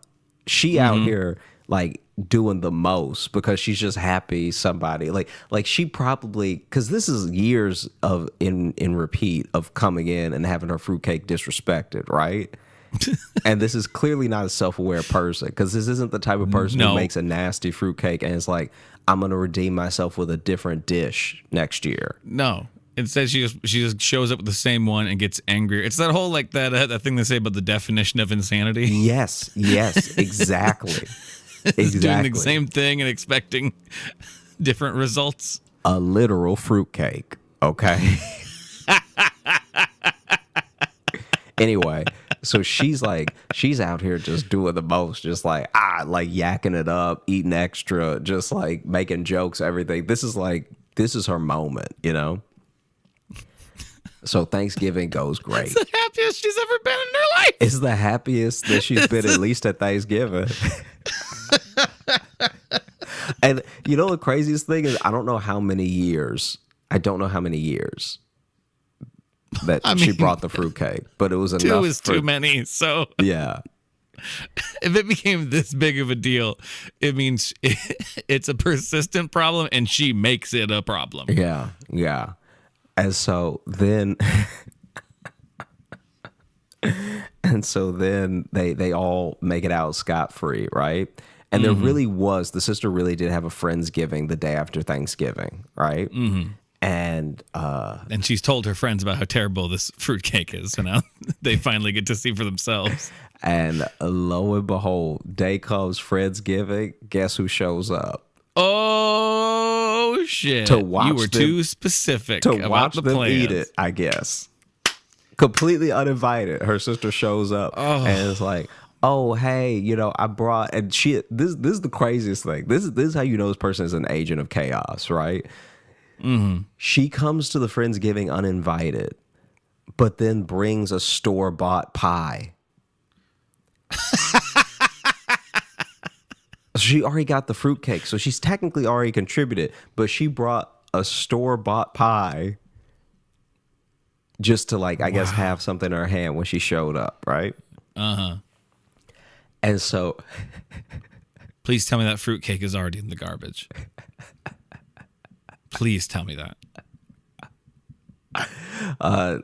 she out here like doing the most because she's just happy somebody like she probably, because this is years of in repeat of coming in and having her fruitcake disrespected, right? And this is clearly not a self-aware person because this isn't the type of person who makes a nasty fruitcake and is like, I'm gonna redeem myself with a different dish next year. No. Instead, she just shows up with the same one and gets angrier. It's that whole like that thing they say about the definition of insanity. Yes, exactly. Exactly. Doing the same thing and expecting different results. A literal fruitcake, okay? Anyway, so she's out here just doing the most, just like yakking it up, eating extra, just like making jokes, everything. This is her moment, So Thanksgiving goes great. It's the happiest she's ever been in her life. It's the happiest that she's been at least at Thanksgiving. And the craziest thing is I don't know how many years that she brought the fruitcake, but it was enough. 2 is too many, so yeah. If it became this big of a deal, it means it's a persistent problem and she makes it a problem. Yeah. And so then they all make it out scot-free, right? And there really was, the sister really did have a Friendsgiving the day after Thanksgiving, right? Mm-hmm. And she's told her friends about how terrible this fruitcake is, so now they finally get to see for themselves. And lo and behold, day comes Friendsgiving. Guess who shows up? Oh shit! To watch you were them, too specific to about watch the them plans. eat it. I guess completely uninvited. Her sister shows up and is like, "Oh, hey, you know, I brought." And she this is the craziest thing. This is how you know this person is an agent of chaos, right? Mm-hmm. She comes to the Friendsgiving uninvited, but then brings a store-bought pie. She already got the fruitcake, so she's technically already contributed, but she brought a store-bought pie just to, like, I guess, have something in her hand when she showed up, right? Uh-huh. And so... Please tell me that fruitcake is already in the garbage. Please tell me that.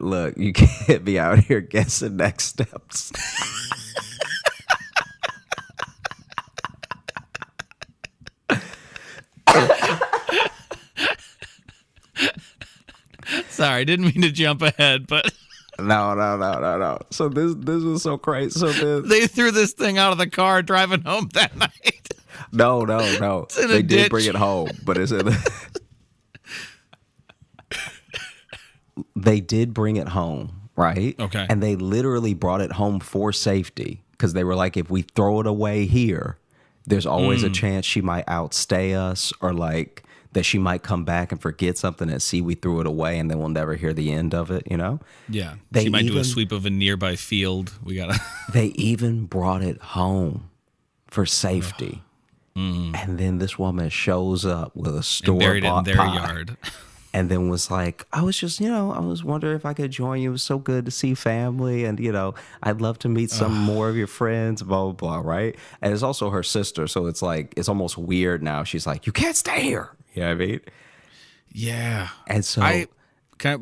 Look, you can't be out here guessing next steps. Sorry, didn't mean to jump ahead, but No. So this was so crazy. So they threw this thing out of the car driving home that night. No. They did ditch. bring it home, but it's in the... They did bring it home, right? Okay. And they literally brought it home for safety because they were like, if we throw it away here, there's always a chance she might outstay us, or like that she might come back and forget something and see we threw it away, and then we'll never hear the end of it, you know? Yeah. They She might do a even- sweep of a nearby field. We gotta. They even brought it home for safety. And then this woman shows up with a And buried it in store-bought their pie. yard. And then was like, I was just, you know, I was wondering if I could join you. It was so good to see family. And, you know, I'd love to meet some more of your friends, blah, blah, blah, right? And it's also her sister. So it's like, it's almost weird now. She's like, you can't stay here. You know what I mean? Yeah. And so...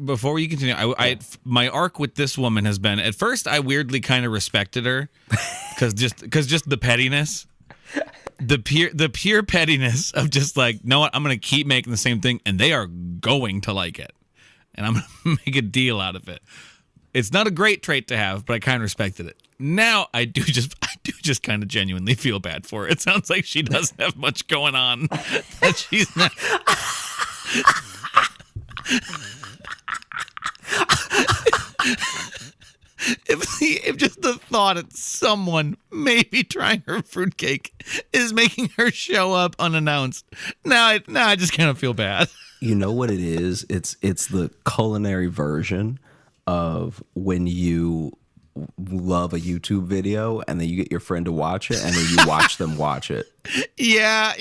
Before you continue, my arc with this woman has been, at first I weirdly kind of respected her because just the pettiness. The pure pettiness of just like, know what, I'm gonna keep making the same thing and they are going to like it, and I'm gonna make a deal out of it. It's not a great trait to have, but I kind of respected it. Now I do just kind of genuinely feel bad for her. It sounds like she doesn't have much going on. That she's not. If just the thought of someone maybe trying her fruitcake is making her show up unannounced, now I just kind of feel bad. You know what it is? It's the culinary version of when you love a YouTube video and then you get your friend to watch it and then you watch them watch it. Yeah.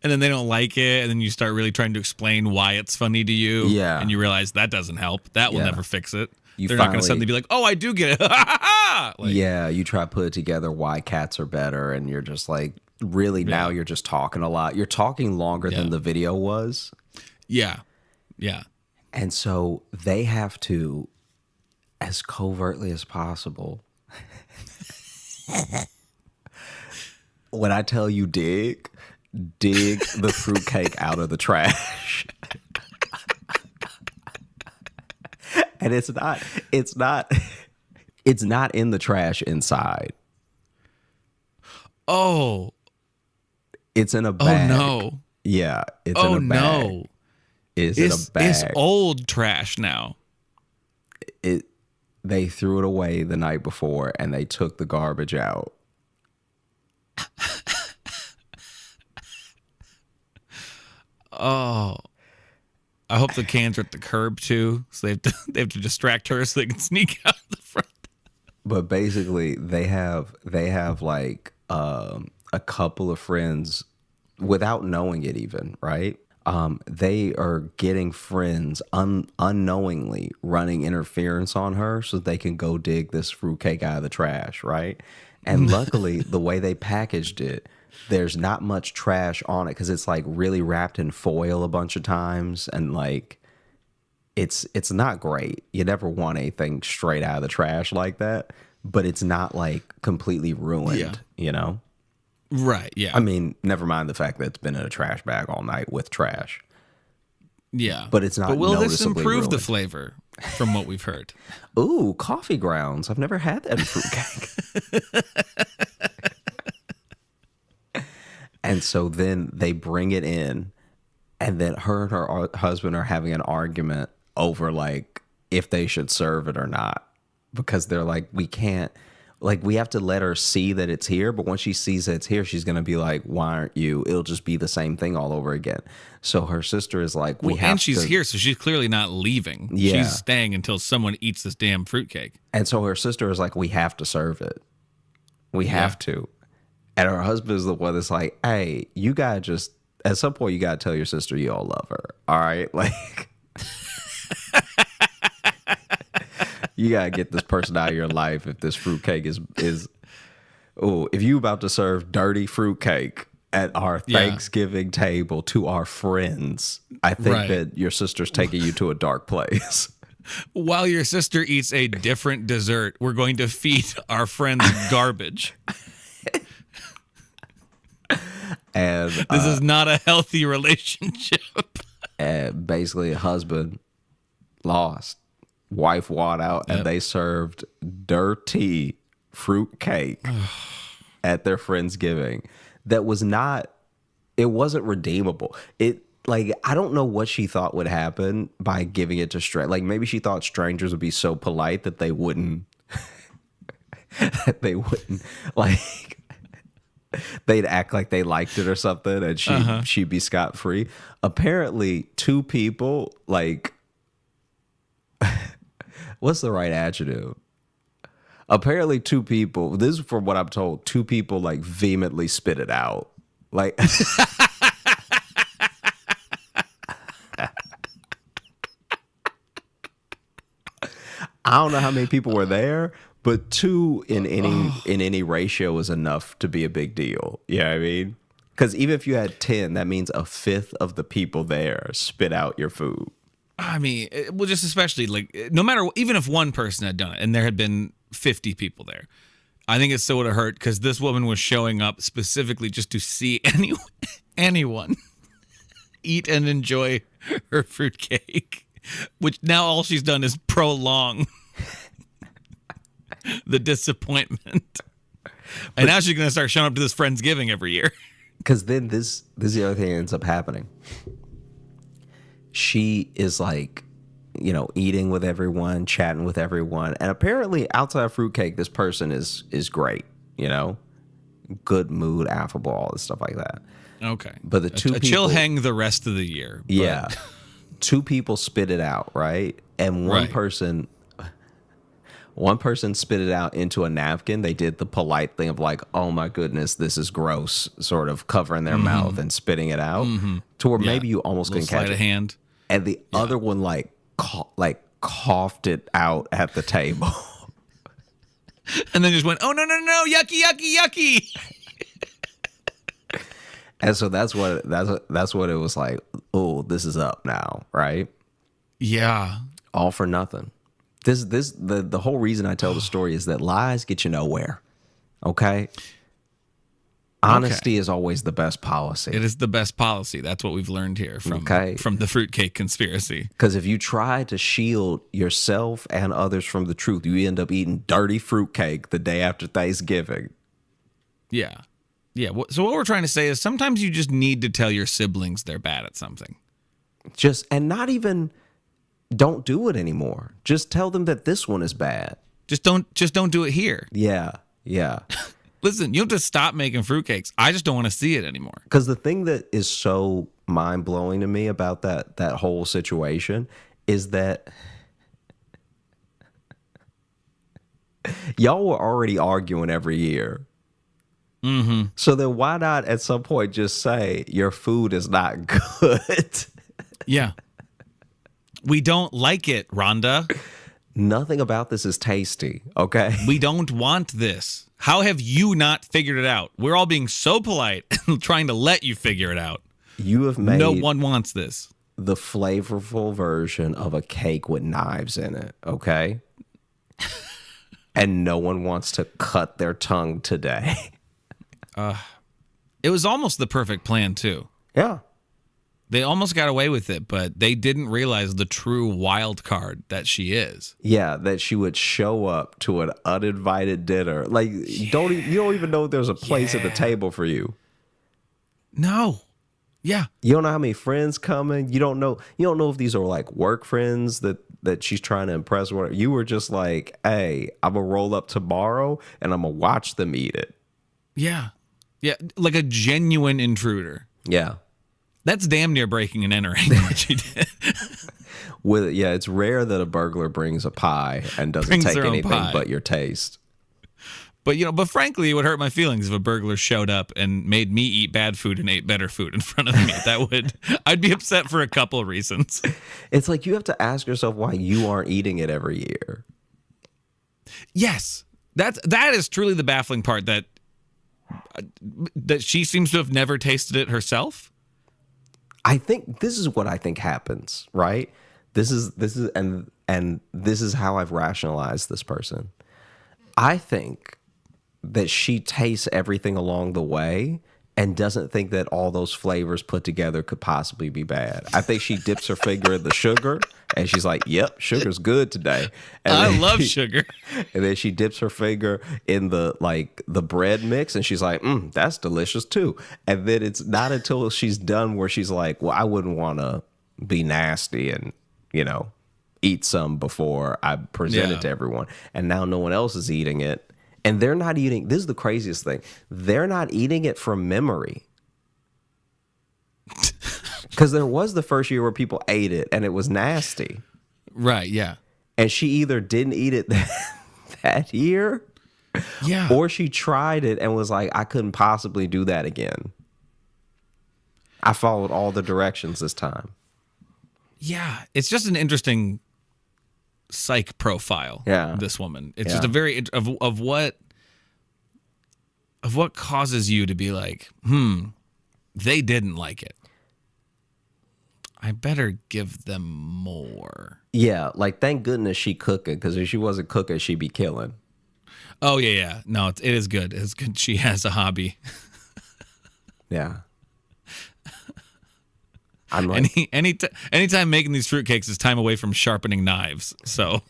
And then they don't like it, and then you start really trying to explain why it's funny to you. Yeah. And you realize that doesn't help. That will Yeah. never fix it. You They're not going to finally- suddenly be like, oh, I do get it. Like, Yeah, you try to put it together why cats are better, and you're just like, really, now you're just talking a lot. You're talking longer than the video was. Yeah. And so they have to, as covertly as possible, when I tell you dig the fruitcake out of the trash. And it's not in the trash inside. Oh. It's in a bag. Oh, no. Yeah, it's Oh, in a bag. no. It's in a bag. It's old trash now. They threw it away the night before and they took the garbage out. Oh. I hope the cans are at the curb too, so they have to distract her so they can sneak out the front. But basically, they have like a couple of friends without knowing it even, right? They are getting friends unknowingly running interference on her so they can go dig this fruitcake out of the trash, right? And luckily, the way they packaged it, there's not much trash on it because it's like really wrapped in foil a bunch of times, and like it's not great. You never want anything straight out of the trash like that, but it's not like completely ruined, you know? Right, yeah. I mean, never mind the fact that it's been in a trash bag all night with trash. Yeah. But it's not But will this noticeably improve the ruined. flavor from what we've heard? Ooh, coffee grounds. I've never had that in fruitcake. And so then they bring it in, and then her and her husband are having an argument over like if they should serve it or not, because they're like, we can't, like, we have to let her see that it's here, but once she sees that it's here, she's gonna be like, why aren't you? It'll just be the same thing all over again. So her sister is like, and she's here, so she's clearly not leaving. Yeah. She's staying until someone eats this damn fruitcake. And so her sister is like, we have to serve it. We have to. And her husband is the one that's like, hey, you gotta just, at some point, you gotta tell your sister you all love her. All right? Like, you gotta get this person out of your life if this fruitcake is if you about to serve dirty fruitcake at our Thanksgiving table to our friends, I think that your sister's taking you to a dark place. While your sister eats a different dessert, we're going to feed our friends garbage. And this is not a healthy relationship. And basically, a husband lost, wife won out, and they served dirty fruit cake at their Friendsgiving. That was not, it wasn't redeemable. It, like, I don't know what she thought would happen by giving it to strangers. Like, maybe she thought strangers would be so polite that they wouldn't, like, they'd act like they liked it or something, and she'd be scot-free. Apparently, two people, like, what's the right adjective? Apparently, two people, this is from what I'm told, two people, like, vehemently spit it out. Like, I don't know how many people were there, but two in any ratio is enough to be a big deal. You know what I mean? Because even if you had 10, that means a fifth of the people there spit out your food. I mean, well, just especially, like, no matter, even if one person had done it and there had been 50 people there, I think it still would have hurt, because this woman was showing up specifically just to see anyone eat and enjoy her fruitcake, which now all she's done is prolong the disappointment. And now she's going to start showing up to this Friendsgiving every year. Because then this is the other thing that ends up happening. She is like, you know, eating with everyone, chatting with everyone. And apparently outside of fruitcake, this person is great, you know, good mood, affable, all this stuff like that. Okay. But the two people, chill hang the rest of the year. But. Yeah. Two people spit it out, right? And one person spit it out into a napkin. They did the polite thing of like, oh my goodness, this is gross, sort of covering their mouth and spitting it out to where maybe you almost can catch it. Hand. And the other one like coughed it out at the table. And then just went, oh, no, yucky, yucky, yucky. And so that's what it was like. Oh, this is up now, right? Yeah. All for nothing. The whole reason I tell the story is that lies get you nowhere. Okay? Honesty is always the best policy. It is the best policy. That's what we've learned here from the fruitcake conspiracy. Because if you try to shield yourself and others from the truth, you end up eating dirty fruitcake the day after Thanksgiving. Yeah. Yeah. So what we're trying to say is sometimes you just need to tell your siblings they're bad at something. And not even don't do it anymore. Just tell them that this one is bad. Just don't do it here. Yeah. Yeah. Listen, you have to stop making fruitcakes. I just don't want to see it anymore. Because the thing that is so mind-blowing to me about that whole situation is that y'all were already arguing every year. Mm-hmm. So then why not at some point just say your food is not good? Yeah. We don't like it, Rhonda. Nothing about this is tasty, okay? We don't want this. How have you not figured it out? We're all being so polite and trying to let you figure it out. You have made... No one wants this. The flavorful version of a cake with knives in it, okay? And no one wants to cut their tongue today. It was almost the perfect plan, too. Yeah. They almost got away with it, but they didn't realize the true wild card that she is. Yeah, that she would show up to an uninvited dinner. Like, you don't even know there's a place at the table for you. No. Yeah. You don't know how many friends coming. You don't know if these are like work friends that she's trying to impress. You were just like, hey, I'm gonna roll up tomorrow and I'm gonna watch them eat it. Yeah. Yeah. Like a genuine intruder. Yeah. That's damn near breaking and entering what she did. It's rare that a burglar brings a pie and doesn't Brings take their own anything pie. but your taste. But frankly, it would hurt my feelings if a burglar showed up and made me eat bad food and ate better food in front of me. I'd be upset for a couple of reasons. It's like you have to ask yourself why you aren't eating it every year. Yes. That is truly the baffling part, that she seems to have never tasted it herself. I think this is what I think happens, right? This is and this is how I've rationalized this person. I think that she tastes everything along the way and doesn't think that all those flavors put together could possibly be bad. I think she dips her finger in the sugar and she's like, yep, sugar's good today. And I love sugar. And then she dips her finger in the bread mix and she's like, that's delicious too. And then it's not until she's done where she's like, well, I wouldn't want to be nasty and, eat some before I present it to everyone. And now no one else is eating it. And they're not eating. This is the craziest thing. They're not eating it from memory. Because there was the first year where people ate it and it was nasty. Right, yeah. And she either didn't eat it that year, or she tried it and was like, I couldn't possibly do that again. I followed all the directions this time. Yeah, it's just an interesting psych profile. Yeah, this woman. It's just a very of what causes you to be like, they didn't like it. I better give them more. Yeah, like thank goodness she cooking, because if she wasn't cooking, she'd be killing. Oh yeah. No, it is good. It's good. She has a hobby. Yeah. I'm like, anytime making these fruitcakes is time away from sharpening knives. So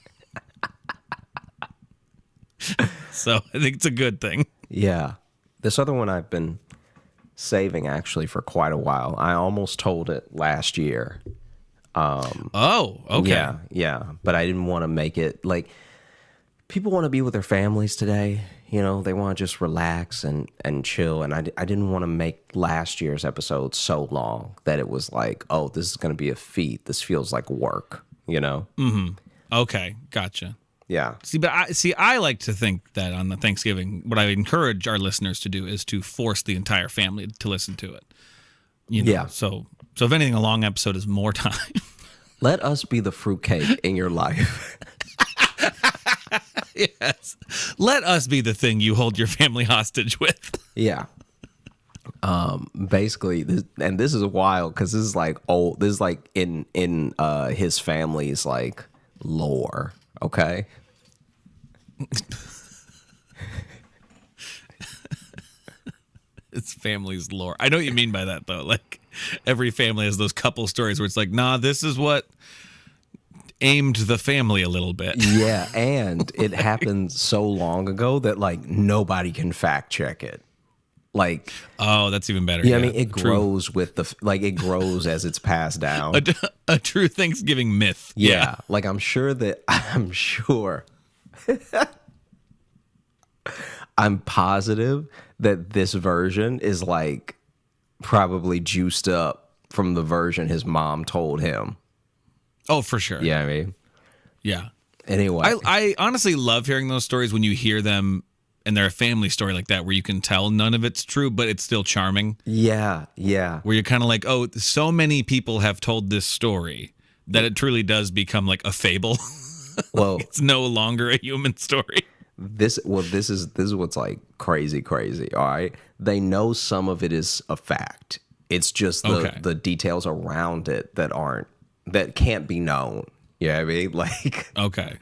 I think it's a good thing. Yeah. This other one I've been saving actually for quite a while. I almost told it last year. Oh, okay. Yeah. But I didn't want to make it like people want to be with their families today. They want to just relax and chill. And I didn't want to make last year's episode so long that it was like, oh, this is going to be a feat. This feels like work, Mm-hmm. Okay, gotcha. Yeah. I like to think that on the Thanksgiving, what I encourage our listeners to do is to force the entire family to listen to it. Yeah. So if anything, a long episode is more time. Let us be the fruitcake in your life. Yes. Let us be the thing you hold your family hostage with. Yeah. Basically, this is wild because this is like old. This is like in his family's like lore. Okay. It's family's lore. I know what you mean by that though. Like every family has those couple stories where it's like, nah, this is what aimed the family a little bit. Yeah, and it happened so long ago that like nobody can fact check it. Like, oh, that's even better. Yeah, I mean, it grows with it grows as it's passed down. A true Thanksgiving myth. Yeah, like I'm sure I'm positive that this version is like probably juiced up from the version his mom told him. Oh, for sure. Yeah, I mean, yeah. Anyway, I honestly love hearing those stories when you hear them and they're a family story like that, where you can tell none of it's true, but it's still charming. Yeah. Where you're kind of like, oh, so many people have told this story that it truly does become like a fable. Well, it's no longer a human story. This is what's like crazy. All right, they know some of it is a fact. It's just the details around it that can't be known. You know what I mean? Like, okay.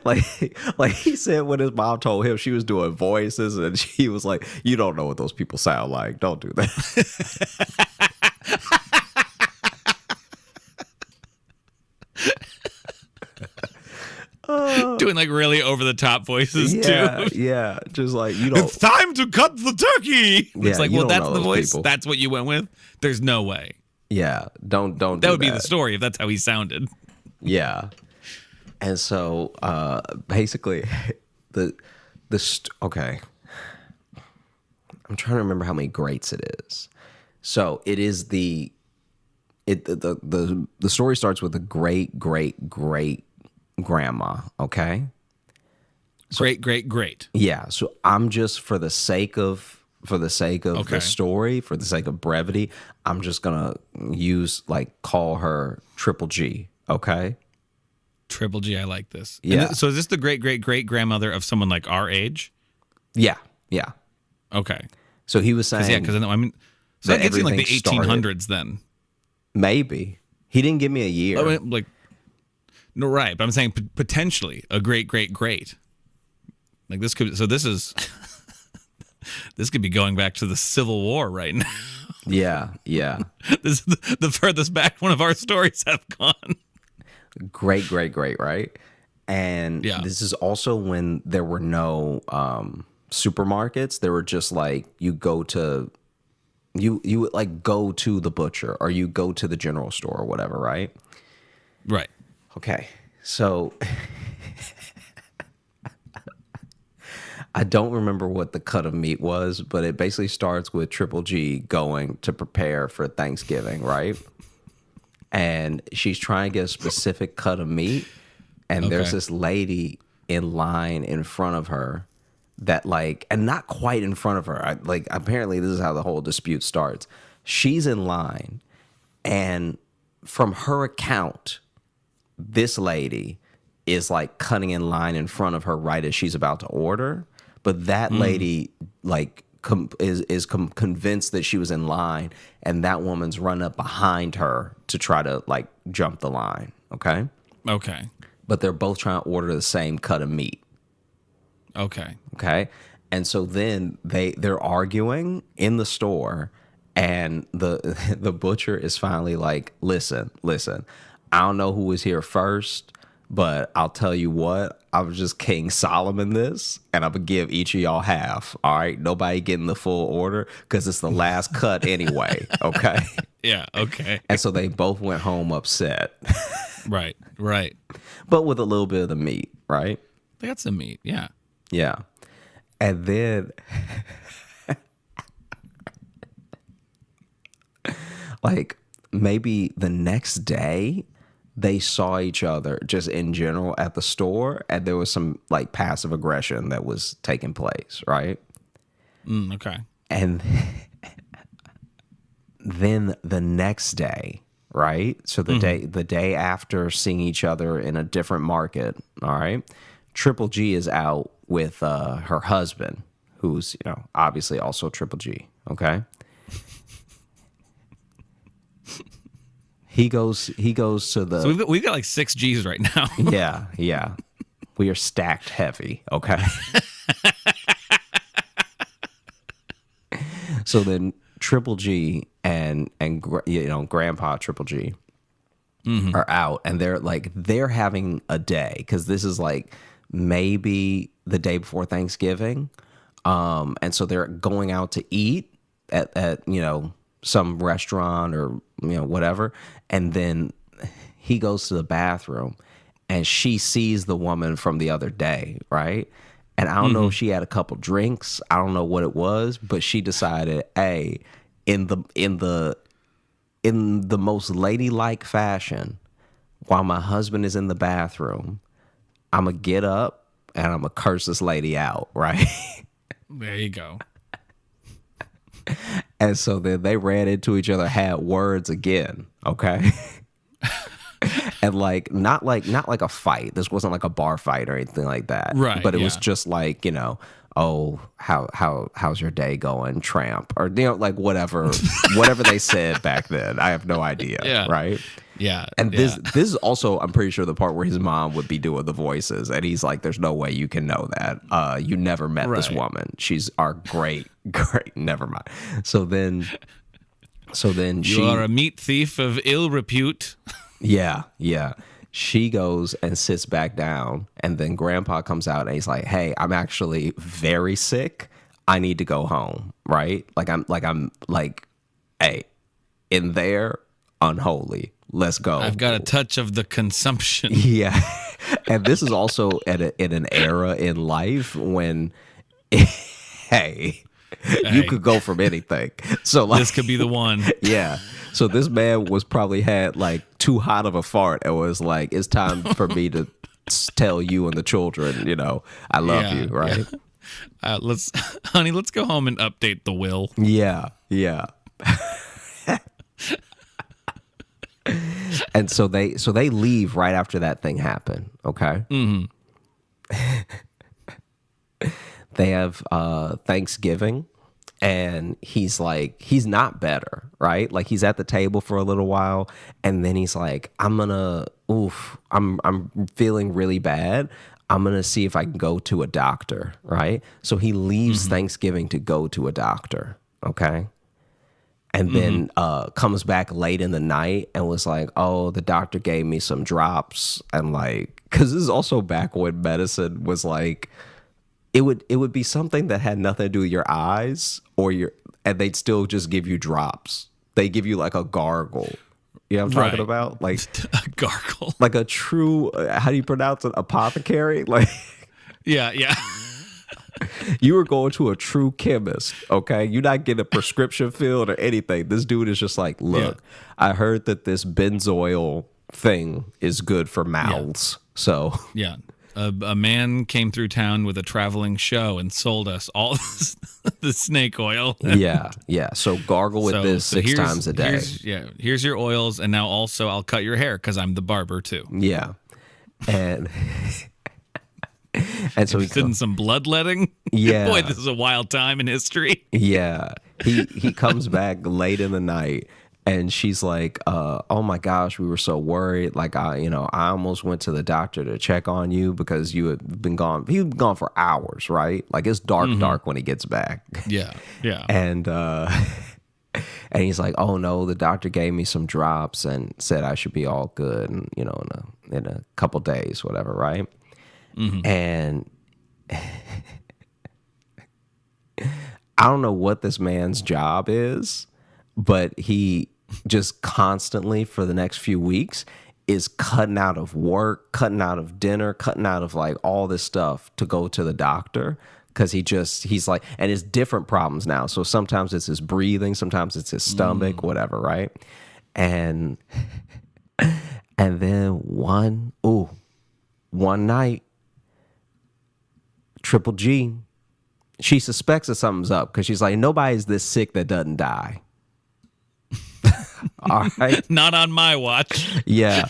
like he said when his mom told him she was doing voices and she was like, you don't know what those people sound like. Don't do that. doing like really over the top voices Yeah, too. yeah. Just like, you don't. It's time to cut the turkey. Yeah, It's like, you well, don't that's know the those voice. people. That's what you went with. There's no way. Yeah, don't. That would be the story if that's how he sounded. Yeah. And so basically okay. I'm trying to remember how many greats it is. So it is the story starts with a great grandma, okay? Great. Yeah, so I'm just for the sake of Okay. the story, for the sake of brevity, I'm just going to call her Triple G, okay? Triple G, I like this. Yeah. So is this the great grandmother of someone like our age? Yeah. Okay. So he was saying, Because I mean, so that gets you in like the everything 1800s then. maybe he didn't give me a year. I mean, like, no, right? But I'm saying potentially a great. Like this could. So this is. This could be going back to the Civil War right now. Yeah. This is the furthest back one of our stories have gone. Great, right? And Yeah. this is also when there were no supermarkets. There were just like you would like go to the butcher or you go to the general store or whatever, right? Right. Okay. So I don't remember what the cut of meat was, but it basically starts with Triple G going to prepare for Thanksgiving, right? And she's trying to get a specific cut of meat, and there's Okay. this lady in line in front of her that and not quite in front of her. Apparently this is how the whole dispute starts. She's in line, and from her account, this lady is like cutting in line in front of her right as she's about to order. But that lady is convinced that she was in line, and that woman's run up behind her to try to jump the line. Okay. But they're both trying to order the same cut of meat. Okay. And so then they're arguing in the store, and the butcher is finally like, listen, I don't know who was here first, but I'll tell you what, I was just King Solomon this, and I'm going to give each of y'all half. All right. Nobody getting the full order because it's the last cut anyway. Okay. Yeah. Okay. And so they both went home upset. Right. But with a little bit of the meat, right? They got some meat. Yeah. Yeah. And then maybe the next day they saw each other just in general at the store, and there was some passive aggression that was taking place, right? Okay. And then the next day, right? So the day after seeing each other in a different market, all right? Triple G is out with her husband, who's, obviously also Triple G, okay? He goes to the... So we've got like 6 G's right now. Yeah. We are stacked heavy, okay? So then Triple G and Grandpa Triple G are out, and they're having a day, because this is maybe the day before Thanksgiving, and so they're going out to eat at some restaurant or whatever, and then he goes to the bathroom, and she sees the woman from the other day, right? And I don't know if she had a couple drinks, I don't know what it was, but she decided, hey, in the most ladylike fashion, while my husband is in the bathroom, I'm gonna get up and I'm gonna curse this lady out, right? There you go. And so then they ran into each other, had words again, okay? And not like a fight. This wasn't like a bar fight or anything like that. Right. But it was just oh, how's your day going, tramp? Or whatever they said back then. I have no idea. Yeah. Right? Yeah. And this is also, I'm pretty sure, the part where his mom would be doing the voices, and he's like, there's no way you can know that. You never met this woman. She's our great, never mind. So then you are a meat thief of ill repute. Yeah. She goes and sits back down, and then grandpa comes out and he's like, hey, I'm actually very sick. I need to go home, right? I'm hey, in there, unholy. Let's go. I've got a touch of the consumption. Yeah. And this is also in an era in life when, hey, you could go from anything. So like, this could be the one. Yeah. So this man was probably had like too hot of a fart and was like, it's time for me to tell you and the children, I love you, right? Yeah. Let's go home and update the will. Yeah. Yeah. And so they leave right after that thing happened. Okay. Mm-hmm. They have Thanksgiving, and he's not better, right? Like he's at the table for a little while, and then he's like, I'm feeling really bad. I'm gonna see if I can go to a doctor, right? So he leaves Thanksgiving to go to a doctor, okay? And then comes back late in the night and was like, oh, the doctor gave me some drops. And like, because this is also back when medicine was like, it would be something that had nothing to do with your eyes and they'd still just give you drops. They give you like a gargle. You know what I'm talking about? Like a gargle. Like a true, how do you pronounce it? Apothecary? Like, yeah. you were going to a true chemist, okay? You're not getting a prescription filled or anything. This dude is just like, look, I heard that this benzoyl thing is good for mouths. Yeah. So yeah, a man came through town with a traveling show and sold us all the snake oil. Yeah. So gargle with this 6 times a day. Here's your oils, and now also I'll cut your hair because I'm the barber too. Yeah, and. And so he's in some bloodletting. Yeah, boy, this is a wild time in history. Yeah, he comes back late in the night, and she's like, "Oh my gosh, we were so worried. Like I almost went to the doctor to check on you because you had been gone. He'd been gone for hours, right? Like it's dark when he gets back. Yeah. And and he's like, "Oh no, the doctor gave me some drops and said I should be all good, and in a couple days, whatever, right?" And I don't know what this man's job is, but he just constantly for the next few weeks is cutting out of work, cutting out of dinner, cutting out of like all this stuff to go to the doctor. Cause he's like, and it's different problems now. So sometimes it's his breathing, sometimes it's his stomach, whatever. Right. And then one night, Triple G, she suspects that something's up because she's like, nobody's this sick that doesn't die. All right. Not on my watch. Yeah.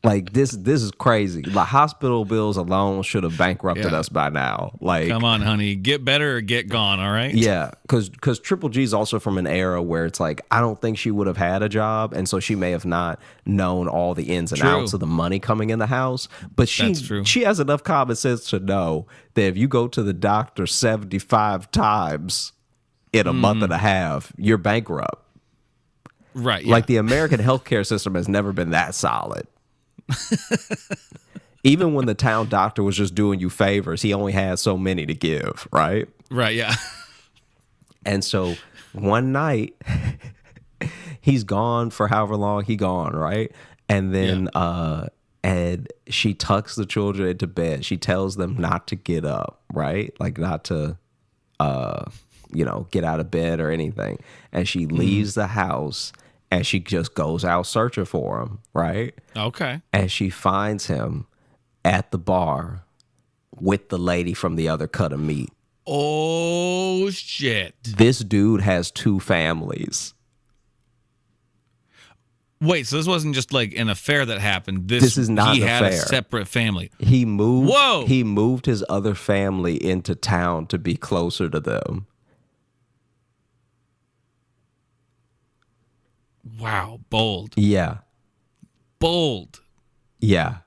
Like this is crazy. Like hospital bills alone should have bankrupted us by now. Like, come on, honey, get better or get gone. All right. Yeah, because Triple G is also from an era where it's like I don't think she would have had a job, and so she may have not known all the ins and outs of the money coming in the house. But she has enough common sense to know that if you go to the doctor 75 times in a month and a half, you're bankrupt. Right. Yeah. Like the American healthcare system has never been that solid. Even when the town doctor was just doing you favors, he only had so many to give, right? Right, yeah. And so one night, he's gone for however long he gone, right? And then and she tucks the children into bed. She tells them not to get up, right? Like not to get out of bed or anything. And she leaves the house. And she just goes out searching for him, right? Okay. And she finds him at the bar with the lady from the other cut of meat. Oh, shit. This dude has 2 families. Wait, so this wasn't just like an affair that happened. This is not an affair. He had a separate family. He moved. Whoa. He moved his other family into town to be closer to them. Wow, bold. Yeah. Bold. Yeah.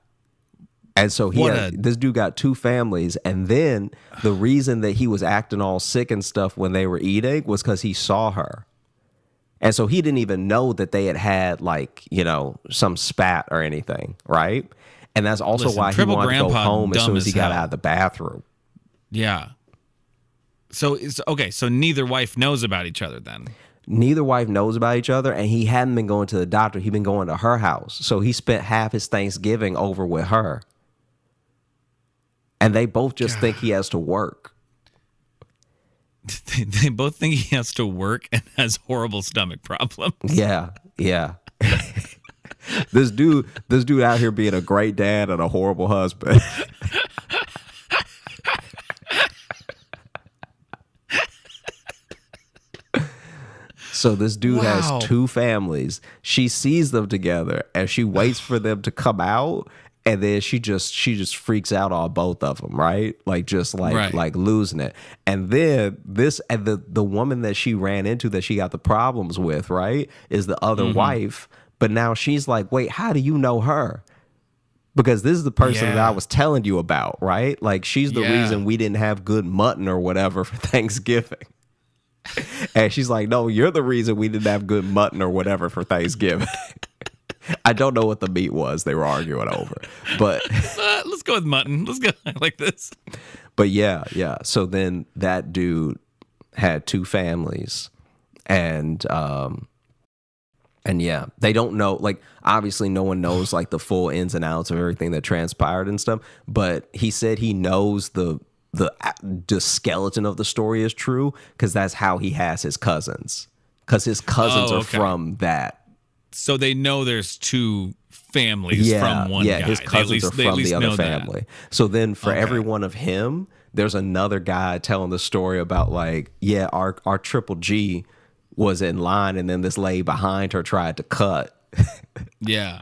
And so this dude got 2 families, and then the reason that he was acting all sick and stuff when they were eating was because he saw her. And so he didn't even know that they had like, some spat or anything, right? And that's also why he wanted to go home as soon as he got out of the bathroom. Yeah. So so neither wife knows about each other then. Neither wife knows about each other, and he hadn't been going to the doctor. He'd been going to her house. So he spent half his Thanksgiving over with her. And they both just think he has to work. They both think he has to work and has horrible stomach problems. Yeah. This dude out here being a great dad and a horrible husband. So this dude has two families. She sees them together and she waits for them to come out, and then she just freaks out on both of them, right? Like like losing it. And then the woman that she ran into that she got the problems with, right, is the other wife. But now she's like, wait, how do you know her? Because this is the person that I was telling you about, right? Like she's the reason we didn't have good mutton or whatever for Thanksgiving. And she's like, no, you're the reason we didn't have good mutton or whatever for Thanksgiving. I don't know what the meat was they were arguing over, but let's go with mutton. Let's go like this. But yeah. So then that dude had two families, and yeah, they don't know. Like obviously, no one knows like the full ins and outs of everything that transpired and stuff. But he said he knows the skeleton of the story is true because that's how he has his cousins. Because his cousins are from that. So they know there's two families from one guy. Yeah, his cousins are from the other family. That. So then for every one of him, there's another guy telling the story about like, our Triple G was in line and then this lady behind her tried to cut. Yeah.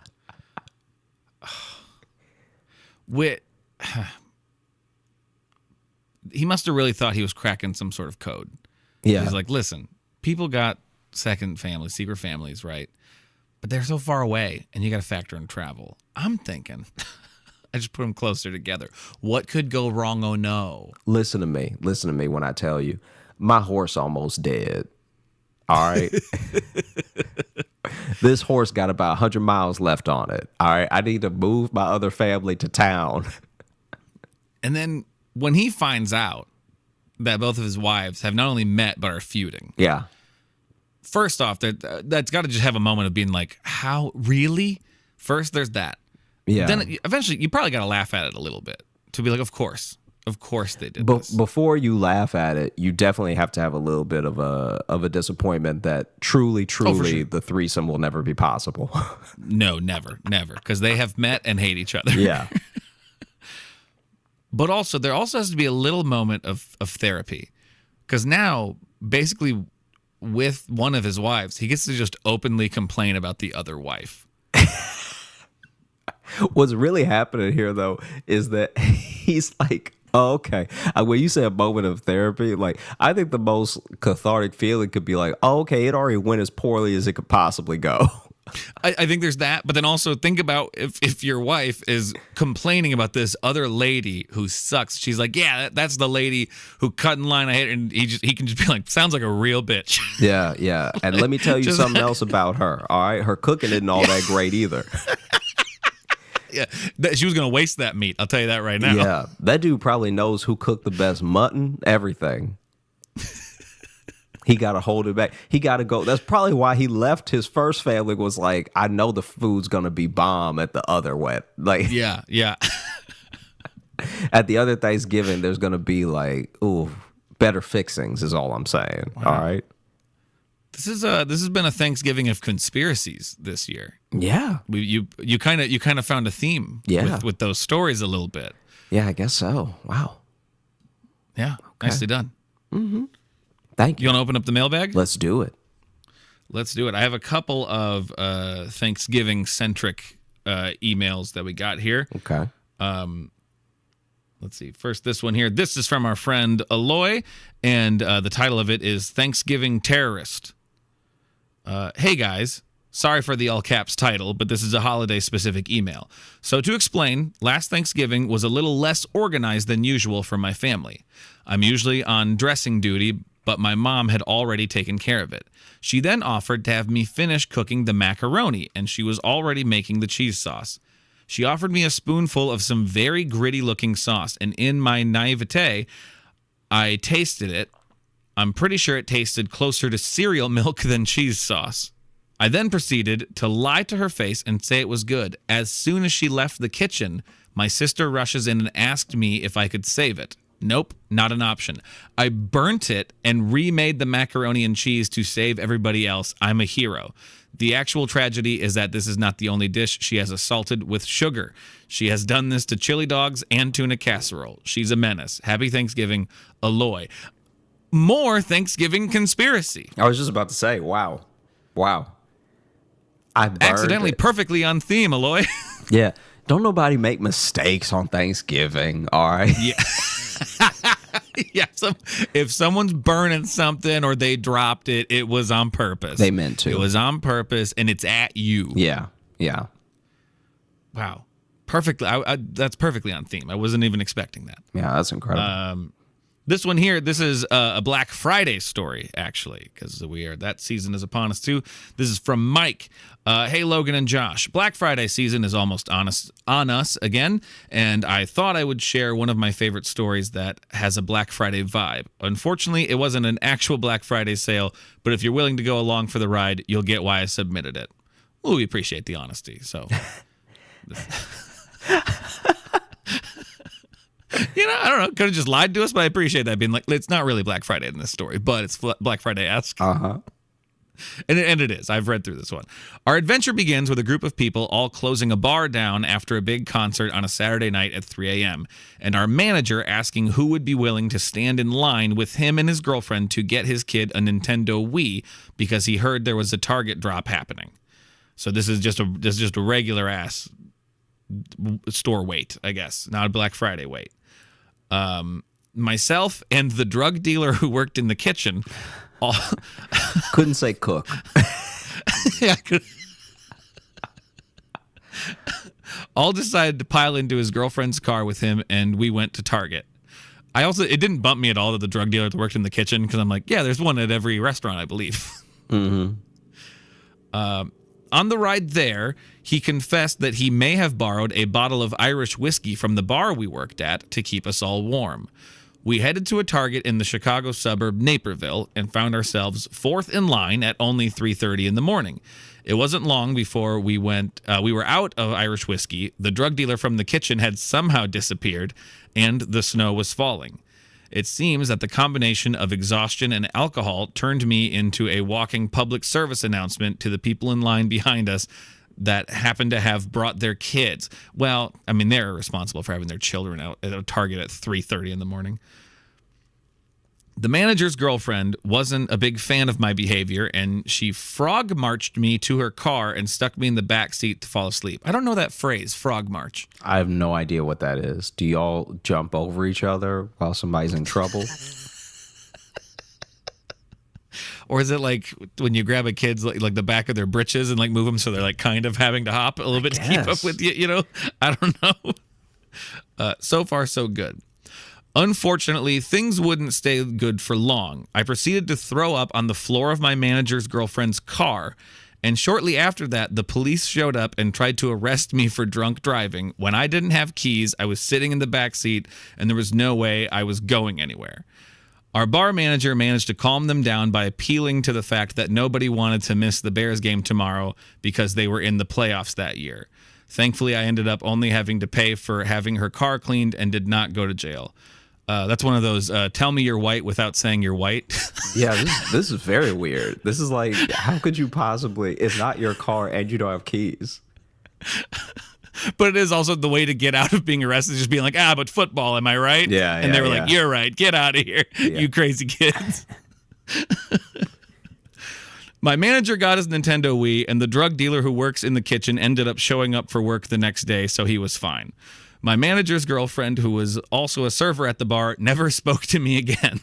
He must have really thought he was cracking some sort of code. Yeah. He's like, listen, people got second families, secret families, right? But they're so far away, and you got to factor in travel. I'm thinking, I just put them closer together. What could go wrong? Oh, no. Listen to me when I tell you, my horse almost dead. All right? This horse got about 100 miles left on it. All right? I need to move my other family to town. And then when he finds out that both of his wives have not only met but are feuding. Yeah. First off, that's got to just have a moment of being like, how, really? First, there's that. Yeah. Then eventually, you probably got to laugh at it a little bit to be like, of course they did this. Before you laugh at it, you definitely have to have a little bit of a disappointment that truly, sure. The threesome will never be possible. No, never, because they have met and hate each other. Yeah. But also, there also has to be a little moment of therapy. Because now, basically, with one of his wives, he gets to just openly complain about the other wife. What's really happening here, though, is that he's like, oh, okay. When you say a moment of therapy, like, I think the most cathartic feeling could be like, oh, okay, it already went as poorly as it could possibly go. I think there's that, but then also think about if your wife is complaining about this other lady who sucks. She's like, yeah, that's the lady who cut in line. I hate her, and he can just be like, sounds like a real bitch. Yeah. And let me tell you something else about her. All right, her cooking isn't all that great either. Yeah, she was gonna waste that meat. I'll tell you that right now. Yeah, that dude probably knows who cooked the best mutton. Everything. He got to hold it back. He got to go. That's probably why he left his first family. Was like, I know the food's gonna be bomb at the other wet. Like, yeah. At the other Thanksgiving, there's gonna be like, ooh, better fixings. Is all I'm saying. Wow. All right. This has been a Thanksgiving of conspiracies this year. Yeah. You kind of found a theme. Yeah. With those stories a little bit. Yeah, I guess so. Wow. Yeah. Okay. Nicely done. Mm-hmm. Thank you. You want to open up the mailbag? Let's do it. I have a couple of Thanksgiving-centric emails that we got here. Okay. Let's see. First, this one here. This is from our friend Aloy, and the title of it is Thanksgiving Terrorist. Hey, guys. Sorry for the all caps title, but this is a holiday-specific email. So to explain, last Thanksgiving was a little less organized than usual for my family. I'm usually on dressing duty, but my mom had already taken care of it. She then offered to have me finish cooking the macaroni, and she was already making the cheese sauce. She offered me a spoonful of some very gritty-looking sauce, and in my naivete, I tasted it. I'm pretty sure it tasted closer to cereal milk than cheese sauce. I then proceeded to lie to her face and say it was good. As soon as she left the kitchen, my sister rushes in and asked me if I could save it. Nope, not an option. I burnt it and remade the macaroni and cheese to save everybody else. I'm a hero. The actual tragedy is that this is not the only dish she has assaulted with sugar. She has done this to chili dogs and tuna casserole. She's a menace. Happy Thanksgiving, Aloy. More Thanksgiving conspiracy. I was just about to say, wow. I burned Accidentally it. perfectly on theme, Aloy. Yeah. Don't nobody make mistakes on Thanksgiving, all right? Yeah. Yeah, if someone's burning something or they dropped it, it was on purpose. They meant to. It was on purpose, and it's at you. Yeah. Wow. Perfectly. That's perfectly on theme. I wasn't even expecting that. Yeah, that's incredible. This one here, this is a Black Friday story, actually, because that season is upon us, too. This is from Mike. Hey, Logan and Josh. Black Friday season is almost on us again, and I thought I would share one of my favorite stories that has a Black Friday vibe. Unfortunately, it wasn't an actual Black Friday sale, but if you're willing to go along for the ride, you'll get why I submitted it. Well, we appreciate the honesty, so... You know, I don't know. Could have just lied to us, but I appreciate that being like, it's not really Black Friday in this story, but it's Black Friday-esque. Uh-huh. And it is. I've read through this one. Our adventure begins with a group of people all closing a bar down after a big concert on a Saturday night at 3 a.m., and our manager asking who would be willing to stand in line with him and his girlfriend to get his kid a Nintendo Wii because he heard there was a Target drop happening. So this is just a regular ass store wait, I guess, not a Black Friday wait. Myself and the drug dealer who worked in the kitchen all Couldn't say cook. yeah, all decided to pile into his girlfriend's car with him, and we went to Target. It didn't bump me at all that the drug dealer worked in the kitchen, because I'm like, yeah, there's one at every restaurant, I believe. Mm-hmm. On the ride there, he confessed that he may have borrowed a bottle of Irish whiskey from the bar we worked at to keep us all warm. We headed to a Target in the Chicago suburb Naperville and found ourselves fourth in line at only 3:30 in the morning. It wasn't long before we were out of Irish whiskey, the drug dealer from the kitchen had somehow disappeared, and the snow was falling. It seems that the combination of exhaustion and alcohol turned me into a walking public service announcement to the people in line behind us that happened to have brought their kids. Well, I mean, they're responsible for having their children out at a Target at 3:30 in the morning. The manager's girlfriend wasn't a big fan of my behavior, and she frog marched me to her car and stuck me in the back seat to fall asleep. I don't know that phrase, frog march. I have no idea what that is. Do y'all jump over each other while somebody's in trouble? Or is it like when you grab a kid's like the back of their britches and like move them so they're like kind of having to hop a little bit to keep up with you, you know? I don't know. So far, so good. Unfortunately, things wouldn't stay good for long. I proceeded to throw up on the floor of my manager's girlfriend's car, and shortly after that, the police showed up and tried to arrest me for drunk driving. When I didn't have keys, I was sitting in the back seat, and there was no way I was going anywhere. Our bar manager managed to calm them down by appealing to the fact that nobody wanted to miss the Bears game tomorrow because they were in the playoffs that year. Thankfully, I ended up only having to pay for having her car cleaned and did not go to jail. That's one of those tell me you're white without saying you're white. Yeah, this is very weird. This is like, how could you possibly, it's not your car and you don't have keys. But it is also the way to get out of being arrested, just being like, but football, am I right? Yeah, and they were yeah. like, you're right, get out of here, you crazy kids. My manager got his Nintendo Wii, and the drug dealer who works in the kitchen ended up showing up for work the next day, so he was fine. My manager's girlfriend, who was also a server at the bar, never spoke to me again.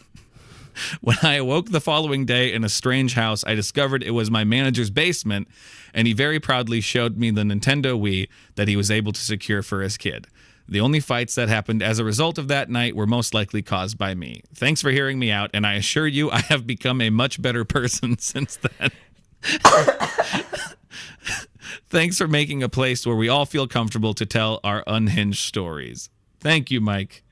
When I awoke the following day in a strange house, I discovered it was my manager's basement, and he very proudly showed me the Nintendo Wii that he was able to secure for his kid. The only fights that happened as a result of that night were most likely caused by me. Thanks for hearing me out, and I assure you I have become a much better person since then. Thanks for making a place where we all feel comfortable to tell our unhinged stories. Thank you, Mike.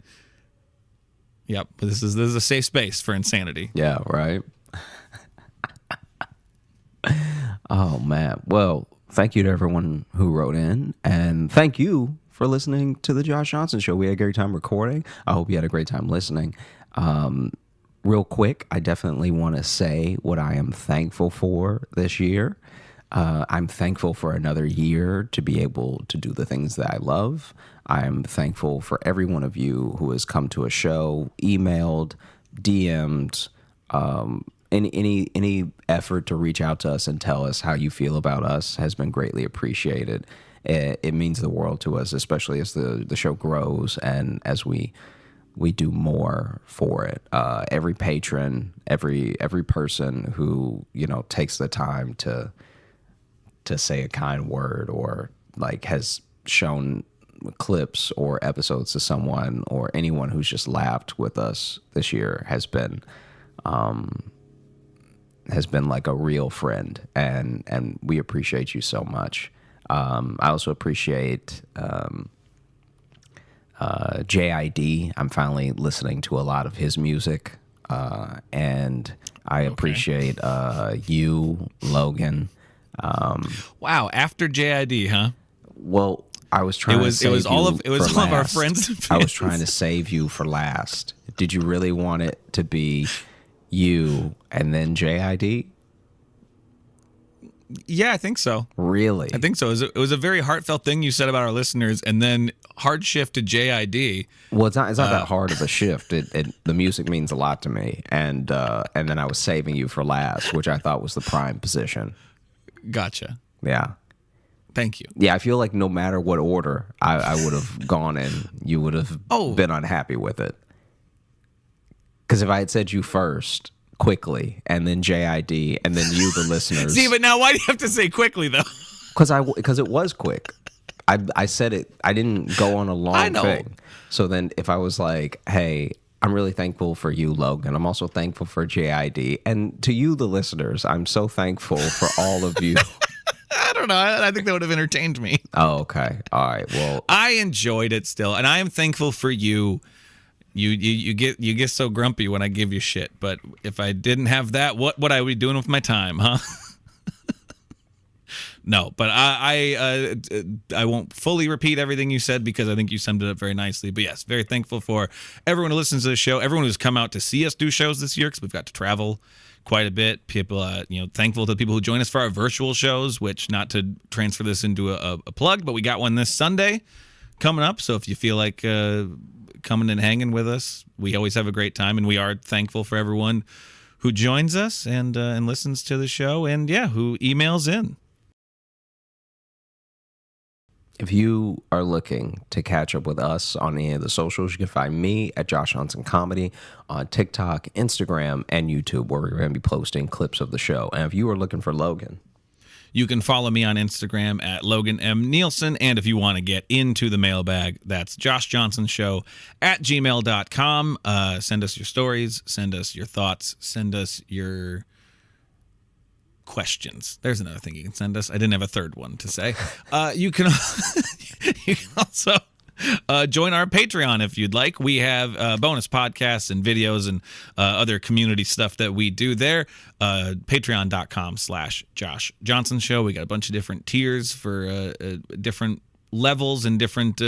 Yep, this is a safe space for insanity. Yeah, right. Oh, man. Well, thank you to everyone who wrote in, and thank you for listening to the Josh Johnson Show. We had a great time recording. I hope you had a great time listening. Real quick, I definitely want to say what I am thankful for this year. I'm thankful for another year to be able to do the things that I love. I'm thankful for every one of you who has come to a show, emailed, DM'd, any effort to reach out to us and tell us how you feel about us has been greatly appreciated. It means the world to us, especially as the show grows and as we do more for it. Every patron, every person who takes the time to say a kind word or like has shown clips or episodes to someone, or anyone who's just laughed with us this year has been like a real friend, and we appreciate you so much. I also appreciate JID. I'm finally listening to a lot of his music, and I appreciate you, Logan. Wow, after JID, huh? Well, I was trying to save all of our friends. And I was trying to save you for last. Did you really want it to be you and then JID? Yeah, I think so. Really? I think so. It was a very heartfelt thing you said about our listeners, and then hard shift to JID. Well, it's not that hard of a shift. The music means a lot to me, and then I was saving you for last, which I thought was the prime position. Gotcha. Yeah. Thank you. Yeah, I feel like no matter what order I would have gone in, you would have been unhappy with it. Because if I had said you first, quickly, and then JID, and then you, the listeners. See, but now why do you have to say quickly, though? Because it was quick. I said it. I didn't go on a long thing. So then if I was like, hey, I'm really thankful for you, Logan. I'm also thankful for JID. And to you, the listeners, I'm so thankful for all of you. I don't know. I think that would have entertained me. Oh, okay. All right. Well, I enjoyed it still, and I am thankful for you. You get so grumpy when I give you shit, but if I didn't have that, what would I be doing with my time, huh? No, but I won't fully repeat everything you said because I think you summed it up very nicely. But yes, very thankful for everyone who listens to the show, everyone who's come out to see us do shows this year because we've got to travel quite a bit. People, thankful to the people who join us for our virtual shows, which, not to transfer this into a plug, but we got one this Sunday coming up. So if you feel like coming and hanging with us, we always have a great time, and we are thankful for everyone who joins us and listens to the show, and who emails in. If you are looking to catch up with us on any of the socials, you can find me at Josh Johnson Comedy on TikTok, Instagram, and YouTube, where we're going to be posting clips of the show. And if you are looking for Logan, you can follow me on Instagram at Logan M. Nielsen. And if you want to get into the mailbag, that's joshjohnsonshow@gmail.com. Send us your stories, send us your thoughts, send us your questions. There's another thing you can send us. I didn't have a third one to say. You can also join our Patreon if you'd like. We have bonus podcasts and videos and other community stuff that we do there. Patreon.com/Josh Johnson Show. We got a bunch of different tiers for different levels and different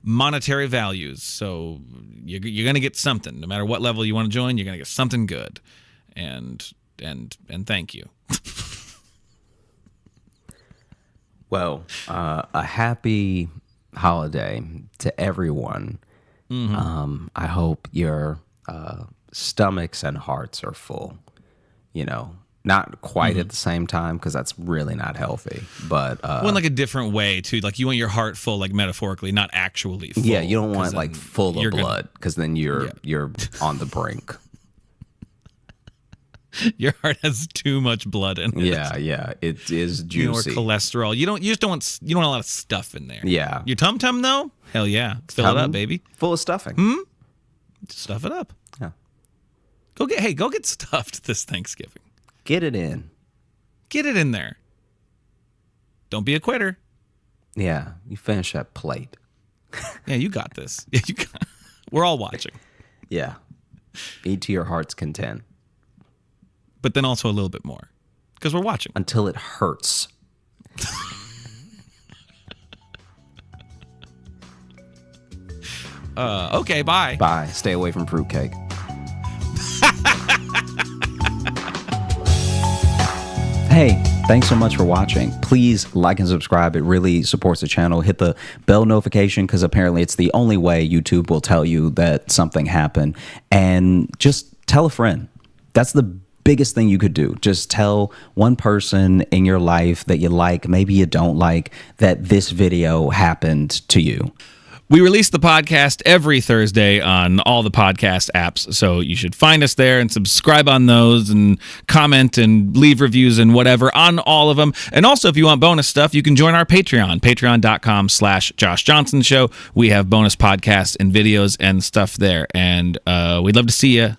monetary values. So you're going to get something. No matter what level you want to join, you're going to get something good. And thank you. Well, a happy holiday to everyone. Mm-hmm. I hope your stomachs and hearts are full. Not quite at the same time, because that's really not healthy. But in like a different way too. Like you want your heart full, like metaphorically, not actually full. Yeah, you don't want like full of blood, because then you're on the brink. Your heart has too much blood in it. Yeah, it is juicy. Or cholesterol. You just don't want a lot of stuff in there. Yeah. Your tum tum though? Hell yeah. Fill it up, baby. Full of stuffing. Stuff it up. Yeah. Go get stuffed this Thanksgiving. Get it in. Get it in there. Don't be a quitter. Yeah, you finish that plate. Yeah, you got this. Yeah, we're all watching. Yeah. Eat to your heart's content. But then also a little bit more. Because we're watching. Until it hurts. Okay, bye. Bye. Stay away from fruitcake. Hey, thanks so much for watching. Please like and subscribe. It really supports the channel. Hit the bell notification because apparently it's the only way YouTube will tell you that something happened. And just tell a friend. That's the biggest thing you could do. Just tell one person in your life that you like, maybe you don't like, that this video happened to you. We release the podcast every Thursday on all the podcast apps, so you should find us there and subscribe on those and comment and leave reviews and whatever on all of them. And also, if you want bonus stuff, you can join our Patreon, patreon.com/Josh Johnson Show. We have bonus podcasts and videos and stuff there, and we'd love to see you